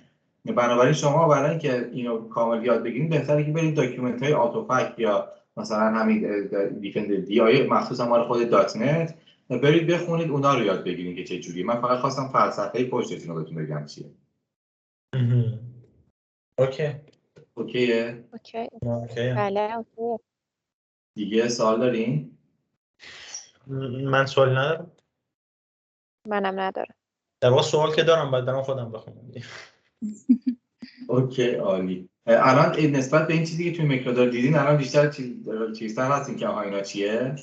بنابراین شما برای اینکه اینو کامل یاد بگیرید بهتره که برید داکیومنت های اتوپک یا مثلا همین دیفند دی آی مخصوصا مال خود دات نت برید بخونید، اونا رو یاد بگیرید که چه جوریه. من فقط خواستم فلسفه پشتش رو بهتون بگم چیه. اوکیه. بله اوکی. دیگه سوال دارین؟ من سوال ندارم. منم ندارم. در واقع سوال که دارم باید برام خودم بخونم. اوکی عالی. الان نسبت به این چیزی که توی میکرودار دیدین الان بیشتر چیزتر هستین که آها اینا چیه؟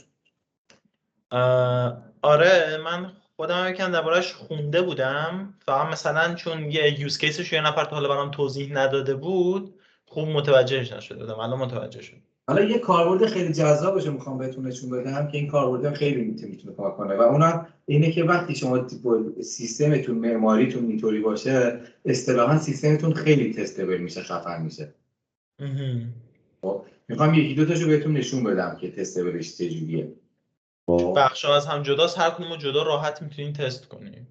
آره من خودم یکم درباره‌اش خونده بودم، فقط مثلا چون یه یوز کیسش یه نفر تا حالا برام توضیح نداده بود خوب متوجهش نشده بودم، الان متوجه شدم. حالا یه کاربرد خیلی جذابش رو میخوام بهتون نشون بدم که این کاربرد خیلی میتونه کار کنه و اونم اینه که وقتی شما سیستمتون معماریتون اینطوری باشه اصطلاحاً سیستمتون خیلی تستبل میشه، خفن میشه. میخوام یکی دو تاشو بهتون نشون بدم که تستبلش چجوریه. بخشا از هم جداست، هر کدومو جدا راحت میتونین تست کنین.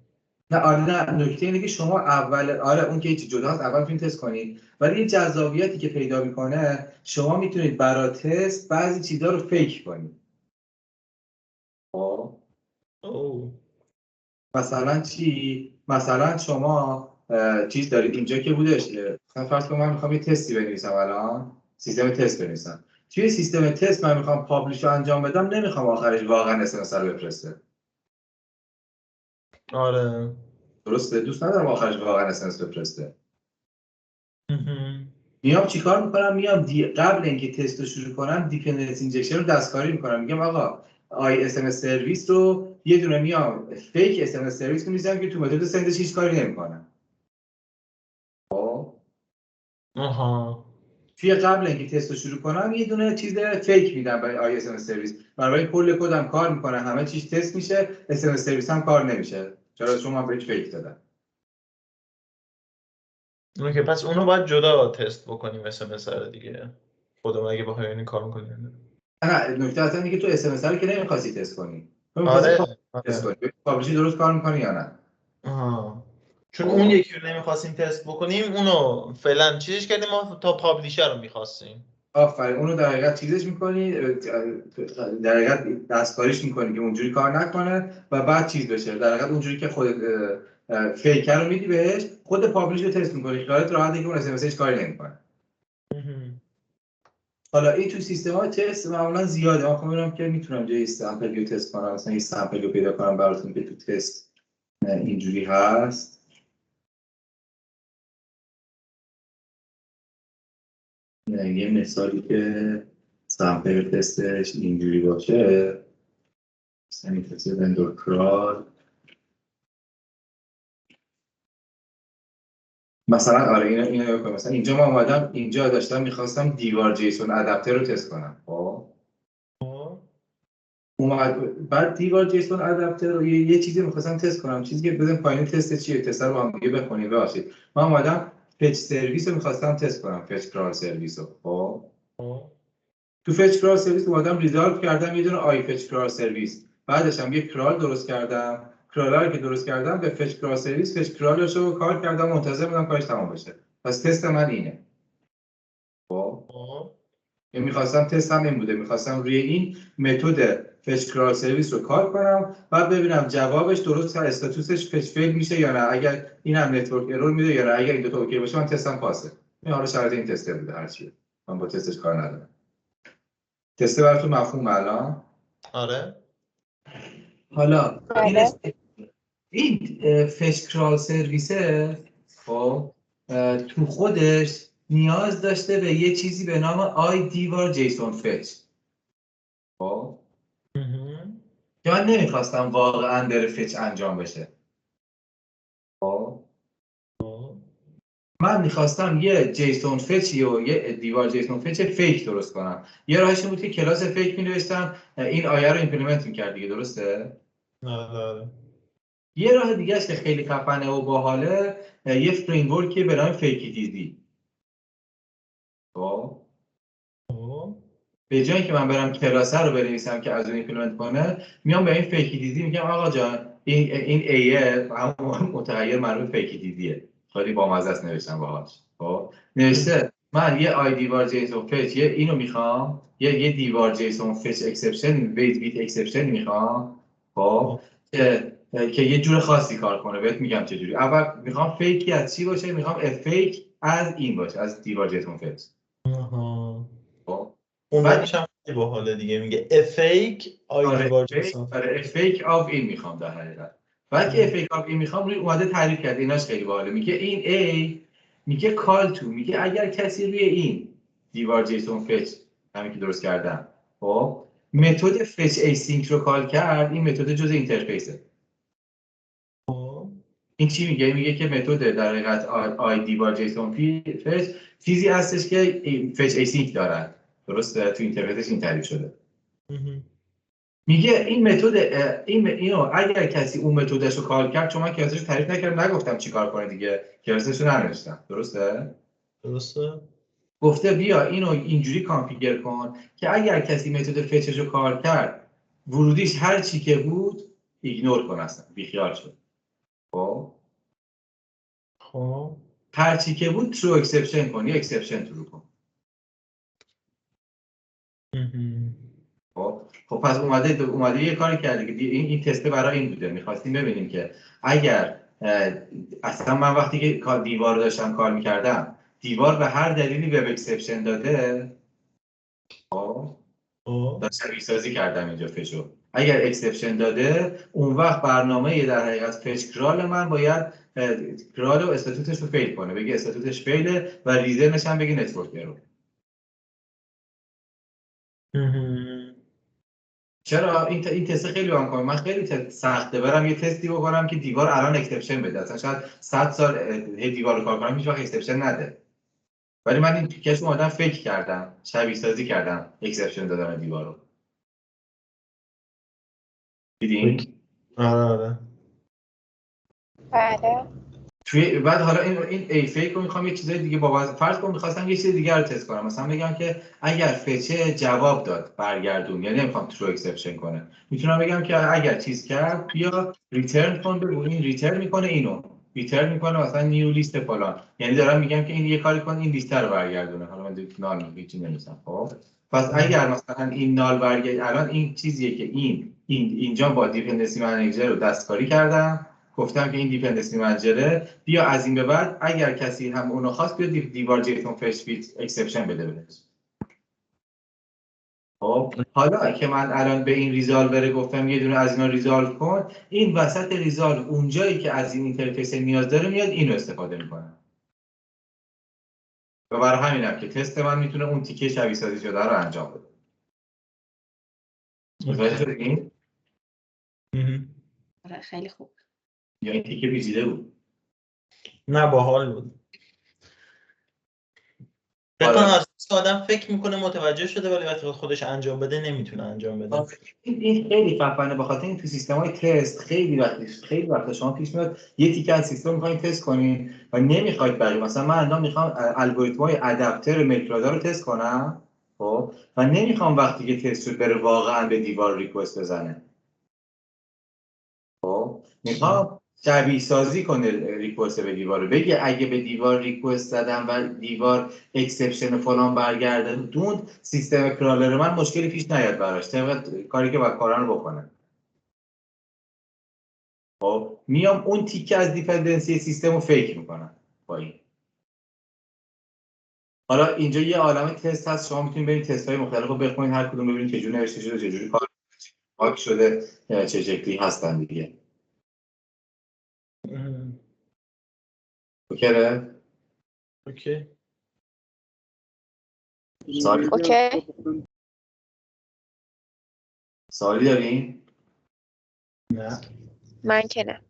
نه نکته اینه که شما اول اون که هیچ جدا هست اول میتونید تست کنید، ولی یه جذابیتی که پیدا میکنه شما میتونید برای تست بعضی چیزا رو فیک کنید. مثلا چی؟ مثلا شما چیز دارید اینجا که بودش، فرض کنم من میخوام یه تستی بنویسم، الان سیستم تست بنویسم. توی سیستم تست من میخوام پابلیش رو انجام بدم، نمیخوام آخرش واقعا اس رو بفرسته. آره درسته، دوست ندارم آخرش واقعا اس بفرسته. میام چیکار میکنم؟ میام قبل اینکه تست رو شروع کنم دیپندنسی اینجکشن رو دستکاری میکنم، میگم آقا آی اس ام سرویس رو یه دونه میام فیک اس ام سرویس میذارم که تو متد سندش هیچ کاری نمیکنه. توی قبل اینکه تست رو شروع کنم یه دونه چیز فیک میدم برای آی اس ام سرویس، برای کل کدم کار میکنه، همه چیز تست میشه، اس ام سرویس هم کار نمیشه. چرا؟ چون من بهش فیک دادم. اوکی، پس اونو باید جدا تست بکنیم اس ام دیگه. خودمون اگه بخوایم این کارو کنیم. نه نکته اصلا اینه که تو اس ام اس رو که نمی‌خواستی تست کنی. آره تست کنی. پابلیش درست کار می‌کنی یا نه؟ چون اون یکی رو نمی‌خواستیم تست بکنیم، اونو فعلا چیزش کردیم، ما تا پابلیشر رو می‌خواستیم. آفرین، اونو در حقیقت چیزش می‌کنی، در حقیقت دستکاریش می‌کنی که اونجوری کار نکنه و بعد چیز بشه. در حقیقت اونجوری که خودت فیکر رو میدی بهش، خود پابلیش رو تست می‌کنی. خیالت راحته که اون اس ام اس کاری نمی‌کنه. حالا این تو سیستم‌های تست معمولا زیاده. من خودم می‌دونم که میتونم جای سامپل رو تست کنم، مثلا این سامپل رو پیدا کنم براتون که تو تست اینجوری هست. یه مثالی که سامپل تستش اینجوری باشه، مثلا این تست وندور کرال، مثلا آره اینا کنم. مثلا اینجا من اومدم اینجا داشتم می‌خواستم دیوار جیسون ادپتر رو تست کنم. بعد دیوار جیسون ادپتر رو یه چیزی می‌خواستم تست کنم، چیزی که بدون پایین تست چیه، تست رو با هم دیگه بخونید. ببخشید من اومدم فچ سرویس رو می‌خواستم تست کنم، فچ کرال سرویس رو. تو فچ کرال سرویس اومدم ریزالو کردم یه دونه آی فچ کرال سرویس، بعدش هم یه کرال درست کردم. کرال رو که درست کردم به فچ کرال سرویس، فچ کرالش رو کار کردم، منتظر بودم کارش تمام بشه. پس تست من اینه. میخواستم تستم این بوده، میخواستم روی این متد فچ کرال سرویس رو کار کنم، بعد ببینم جوابش درست استاتوسش فچ فیل میشه یا نه، اگر این هم نتورک ارور میده یا نه. اگر این دو تا اوکی باشه من تستم پاسه. این حالا شرط این تست بوده، هر چیه من با تستش کار ندارم. تست براتون مفهوم الان؟ آره. حالا این فچ کرال سرویسه خب تو خودش نیاز داشته به یه چیزی به نام آی دیوار جیسون فچ. خب که من نمیخواستم واقعا بره فچ انجام بشه. خب من میخواستم یه جیسون فچی و یه دیوار جیسون فچ فیک درست کنم. یه راهش بود که کلاس فیک مینوشتم، این آیه رو ایمپلیمنت میکرد دیگه. درسته؟ آره. یه راه دیگهش که خیلی خفنه و باحاله، یه فریمورکی به نام فیکی دیزی. خب به جایی که من برم کلاسه رو بنویسم که از اون ایمپلیمنت کنه، میام به این فیکی دیزی میگم آقا جان این ایه همون متغیر مربوط فیکی دیزیه، خیلی بامزه است نوشتم باهاش. خب نوشته من یه آی دیوار جیسون فچ یه اینو میخوام، یه دیوار جیسون فچ اکسپشن ویت اکسپشن میخوام. خب که یه جور خاصی کار کنه. بهت میگم چه جوری. اول میخوام فیکی از چی باشه؟ میخوام فیک از این باشه، از دیوار جیسون فچ. خب اون بعدش هم خیلی باحاله دیگه، میگه فیک آی دیوار جیسون. آره فیک آف این میخوام در حقیقت. بعد که فیک آف این میخوام روی اومده تعریف کرد، ایناش خیلی باحاله. میگه این A میگه کال تو، میگه اگر کسی روی این دیوار جیسون فچ همین که درست کردم خب متد فچ ایسینک رو کال کرد، این متد جزء اینترفیسه. این چی میگه؟ میگه که متد در حقیقت آی دیوار جیسون فچ چیزی هستش که فچ ایسینک دارن، درسته؟ تو اینترفیسش این تعریف شده. میگه این متد اینو اگر کسی اون متدش رو کال کرد، چون من کلاسش تعریف نکردم نگفتم چیکار کنه دیگه، کلاسش رو ننوشتم، درسته؟ گفته بیا اینو اینجوری کانفیگر کن که اگر کسی متد فچش رو کال کرد، ورودیش هر چی که بود ایگنور کن، اصلا بیخیال شد. خب هر چی که بود ترو اکسپشن کن یا اکسپشن ترو کن. خب پس اومده یه کاری کرده که این تست برای این بوده، می‌خواستیم ببینیم که اگر اصلا من وقتی که دیوار رو داشتم کار می‌کردم، دیوار به هر دلیلی وب اکسپشن داده، داشتم ریسازی کردم اینجا فچو، اگر اکسپشن داده اون وقت برنامه در حقیقت فچ کرال من باید کرال و استاتوتش رو فیل کنه، بگه استاتوتش فیله و ریزنش هم بگه نتورک ایرور. چرا این تست خیلی آنکار، من خیلی سخته برم یه تستی بکنم که دیوار الان اکسپشن بده، اصلا شاید 100 سال دیوار رو کار کنم هیچ وقت اکسپشن نده، ولی من این کیس اومدم فکر کردم، شبیه سازی کردم، اکسپشن دادم دیوار رو. دیدین؟ آره. بله. بعد حالا این ای فیک رو میخوام یه چیزای دیگه فرض کنم میخواستم یه چیز دیگه رو تست کنم، مثلا بگم که اگر فچه جواب داد برگردون، یعنی نمیخوام ترو اکسپشن کنه، میتونم بگم که اگر چیز کرد بیا ریترن کن، بگو این ریترن میکنه، اینو ریترن میکنه مثلا نیو لیست فلان، یعنی دارم میگم که این یه کاری کن این لیست رو برگردونه. حالا من دیگه نال هیچی نمی‌نویسم. خب پس اگر مثلا این نال برگرد، الان این چیزیه که اینجا با دیپندنسی منیجر رو دستکاری کردم، گفتم که این دیپندنسی منیجره بیا از این به بعد اگر کسی هم اونو خواست بیا دیوار جیسون فچ فیت اکسپشن بده بهش. خب حالا که من الان به این ریزالور گفتم یه دونه از اینا ریزالو کن، این وسط ریزالو اونجایی که از این اینترفیس نیاز داره میاد اینو استفاده میکنه. و برای همینم که تست من میتونه اون تیکه شبیه سازی شده رو انجام بده. متوجه شدین؟ آره خیلی خوب. یا این تیکه پیچیده بود؟ نه باحال بود. بکنم آدم فکر میکنه متوجه شده ولی وقتی خودش انجام بده نمیتونه انجام بده. این خیلی خفنه، بخاطر این تو سیستم‌های تست خیلی وقت شما پیش میاد یه تیکه از سیستم می‌خواید تست کنین و نمی‌خواید بقیه، مثلا من الان می‌خوام الگوریتم‌های ادپتر ملکرادا رو تست کنم، خب و نمی‌خوام وقتی که تست شد بره واقعا به دیوار ریکوست بزنه. خب می‌خوام شبیه سازی کنه ریکوست به دیوار رو، بگه اگه به دیوار ریکوست زدم و دیوار اکسپشن فلان برگردوند، سیستم کرالر من مشکلی پیش نیاد براش، طبق کاری که باید کارن رو بکنه. خب میام اون تیکه از دیپندنسی سیستم رو فیک میکنم با این. حالا اینجا یه عالمه تست هست، شما میتونید برید تست های مختلف رو بخونید، هر کدوم ببینید چجوری نوشته شده، چجوری کار شده، چه شکلی هستن دیگه. اوکیه؟ اوکی. سوالی دارین؟ نه. من که نه.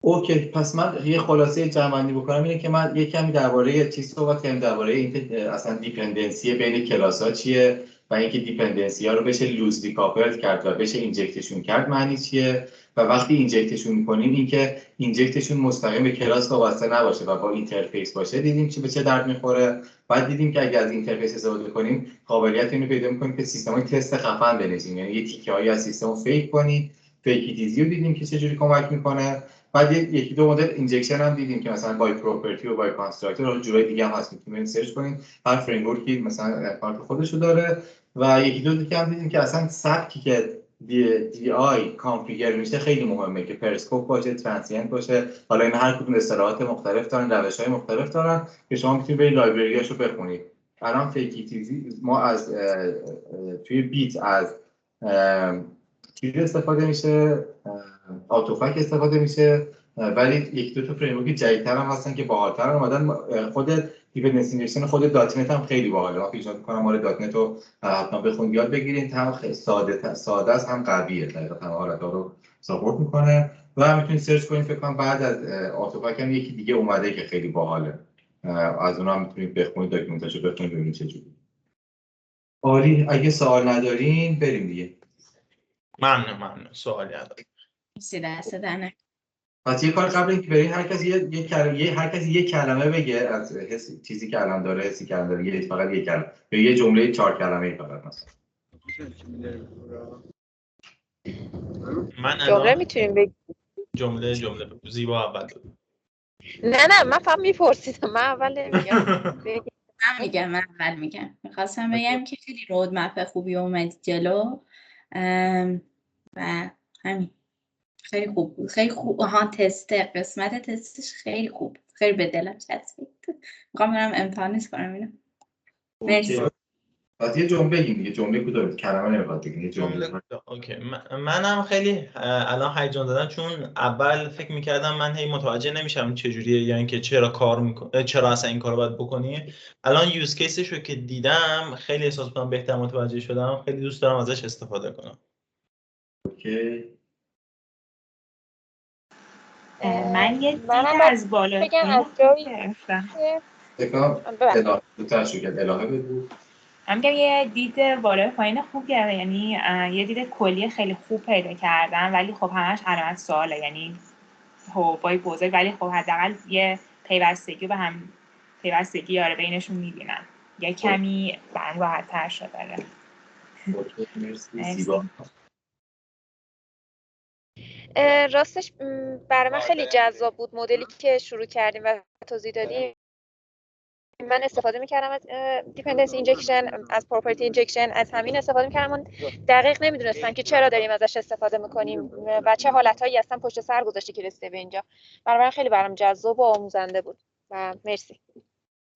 اوکی، پس من یه خلاصه جمع‌بندی بکنم اینه که من یک کمی درباره چیز صحبت کردم، درباره اینکه اصلا دیپندنسی بین کلاس‌ها چیه و اینکه دیپندنسی‌ها رو بشه لوزلی کاپلد کرد و بشه اینجکتشون کرد معنی چیه، و وقتی اینجکتشون می‌کنیم اینکه اینجکتشون مستقیم به کلاس وابسته نباشه و با اینترفیس باشه، دیدیم چی به چه درد می‌خوره. بعد دیدیم که اگه از اینترفیس استفاده کنیم قابلیت اینو پیدا می‌کنیم که سیستم‌های تست خفن بنویسیم، یعنی یه تیکه‌هایی از سیستم رو فیک کنیم. فیکیتیزی رو دیدیم که چجوری کمک می‌کنه. بعد یکی دو مدل اینجکشن هم دیدیم که مثلا بای پراپرتی و بای کانستراکتور و جورای دیگه هم هست، میتونید سرچ کنید، هر فریم ورکی مثلا کارت خودشو داره. و یکی دو دیگه هم دیدیم که اصلا سبکی که دی آی کانفیگر میشه خیلی مهمه که پرسکوپ باشه، ترانسینت باشه. حالا این هر کدوم اصطلاحات مختلف دارن، روش‌های مختلف دارن که شما میتونید برید لایبرریاشو بخونید. الان فیکیتیزی ما از توی بیت از چیز استفاده میشه، آتوفک استفاده میشه، ولی یک دو تا فریمورک جدیدتر هم هستن که باحال‌تر اومدن. خود دیپندنسی اینجکشن خود دات نت هم خیلی باحاله. من پیشنهاد می‌کنم مال دات نت رو حتما بخونید یاد بگیرید. هم خیلی ساده است هم قویه. دقیقاً همه حالت‌ها رو ساپورت می‌کنه و میتونید سرچ کنید. فکر کنم بعد از آتوپک هم یکی دیگه اومده که خیلی باحاله. از اونها میتونید بخونید، داکیومنتاشو بخونید ببینید چجوریه. عالی، اگه سوال ندارین بریم دیگه. ممنون. سوالی ندارم. مرسی دست دهنه. پس یه کار قبل اینکه بریم هر کسی یه کلمه بگه از چیزی که الان داره، حسی که الان داره، فقط یک کلمه یا یه جمله 4 کلمه‌ای فقط مثلا. من جمله میتونیم بگیم. جمله زیبا اول بگو. نه من فقط میپرسیدم، من اول نمیگم. من اول میگم. میخواستم بگم که خیلی رودمپ خوبی اومد جلو و همین خیلی خوب بود. خیلی خوب. قسمت تستش خیلی خوب، خیلی به دلم چسبید. میخوام برم امتحانش کنم اینو. مرسی. بعد یه جمله بگیم دیگه. جمله کوتاه، کلمه نمیخواد بگیم، یه جمله. اوکی. منم خیلی الان هیجان دادم چون اول فکر میکردم من هی متوجه نمیشم چجوریه، یعنی که چرا کار میکنه، چرا اصلا این کارو باید بکنی. الان یوز کیسش رو که دیدم خیلی احساس میکنم بهتر متوجه شدم. خیلی دوست دارم ازش استفاده کنم. اوکی. من یه دید منم از بالا بگم پایین از جایی گرفتم. الهه زودتر شو کرد. الهه بگو. من میگم یه دید بالا پایین خوب گرفتم، یعنی یه دید کلی خیلی خوب پیدا کردم، ولی خب همش علامت سواله، یعنی حوبای بزرگ، ولی خب حداقل یه پیوستگی به هم پیوستگی آره بینشون میبینم. یه کمی برام راحت تر شده. اوکی، مرسی. زیبا. راستش برای من خیلی جذاب بود مدلی که شروع کردیم و توضیح دادیم. من استفاده میکردم از دیپندنس اینجکشن، از پروپرتی اینجکشن، از همین استفاده میکردم. من دقیق نمیدونستم که چرا داریم ازش استفاده میکنیم و چه حالتهایی اصلا پشت سر گذاشته که رسیده به اینجا. برای خیلی برام جذاب و آموزنده بود و مرسی.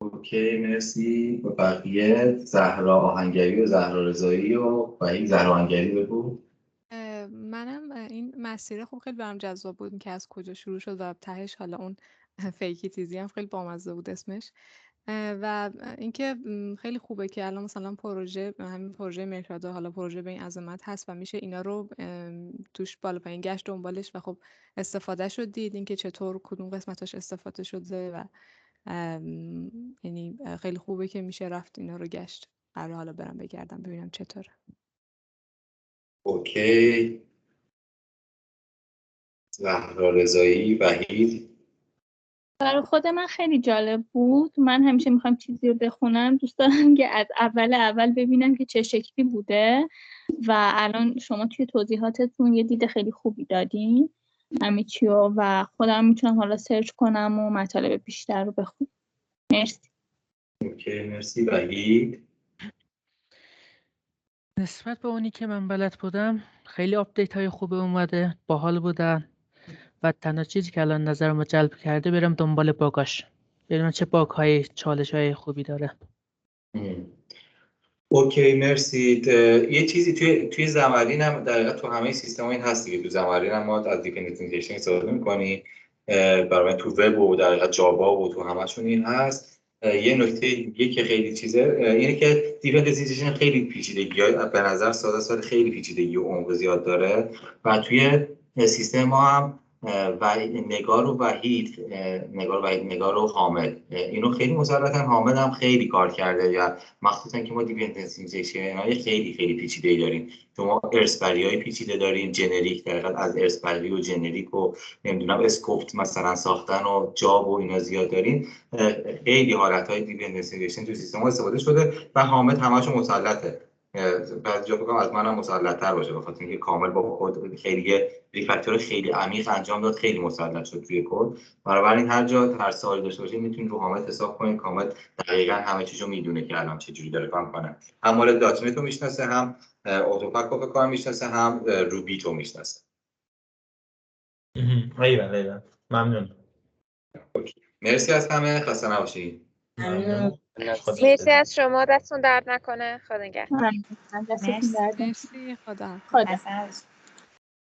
اوکی، مرسی. و بقیه زهرا آهنگری و زهرا رضایی و این زهرا آهنگری بگو. منم این مسیر خب خیلی برام جذاب بود که از کجا شروع شد و تهش حالا اون فیکی تیزی هم خیلی بامزه بود اسمش. و اینکه خیلی خوبه که الان مثلا همین پروژه مرکادو، حالا پروژه به این عظمت هست و میشه اینا رو توش بالا پایین گشت دنبالش و خب استفاده شد، دید اینکه چطور کدوم قسمتاش استفاده شده و یعنی خیلی خوبه که میشه رفت اینا رو گشت. قراره حالا برم بگردم ببینم چطوره. اوکی. زهرا رضایی. وحید. برای خود من خیلی جالب بود. من همیشه میخوام چیزی رو بخونم، دوست دارم که از اول ببینم که چه شکلی بوده و الان شما توی توضیحاتتون یه دید خیلی خوبی دادین همه چیو و خودم میتونم حالا سرچ کنم و مطالب بیشتر رو بخونم. مرسی. اوکی، مرسی. وحید. نسبت به اونی که من بلد بودم خیلی آپدیت های خوبه اومده، باحال بودن و تنها چیزی که الان نظرمو جلب کرده برم دنبال باگاش، ببینم چه باگ های چالش های خوبی داره. اوکی، مرسی. یه چیزی توی زمرین هم در حقیقت تو همه سیستم این هست دیگه. تو زمرین هم ما از دیپندنت اینجکشن استفاده می‌کنیم. برای تو وب و در حقیقت جاوا و تو همشون این هست. یه نکته که خیلی چیزه اینه که دیپندنت اینجکشن خیلی پیچیدگی‌ها به نظر ساده خیلی پیچیدگی و عمق زیاد داره و توی سیستم ما هم و نگار و وحید نگار و حامد اینو خیلی مسلطن. حامد هم خیلی کار کرده یا مخصوصا که ما دیپندنس اینجکشن خیلی پیچیده داریم. شما ارث‌بری‌های پیچیده داریم، جنریک در حقیقت از ارث‌بری و جنریک و نمیدونم اسکوپت مثلا ساختن و جاب و اینا زیاد داریم. خیلی حالت‌های دیپندنس اینجکشن تو سیستم استفاده شده و حامد همه‌شو مسلطه. بعضی جا بگم از منم مسلط‌تر باشه بخاطر اینکه کامل با کد خیلی ریفکتور خیلی عمیق انجام داد، خیلی مسلط شد توی کد. بنابراین هر سوالی داشته باشید میتونید رو حامد حساب کنید. حامد دقیقاً همه چیزو میدونه که الان چه جوری داره کار کنه. هم مال دات نت رو میشناسه، هم اتوپک رو کار میشناسه، هم روبی رو میشناسه. ایول ممنون. مرسی از همه، خسته نباشید. ممنون. مرسی از شما، دستتون درد نکنه. خدا نگهدار. دستتون درد نکنه. مرسی. خدا خدا.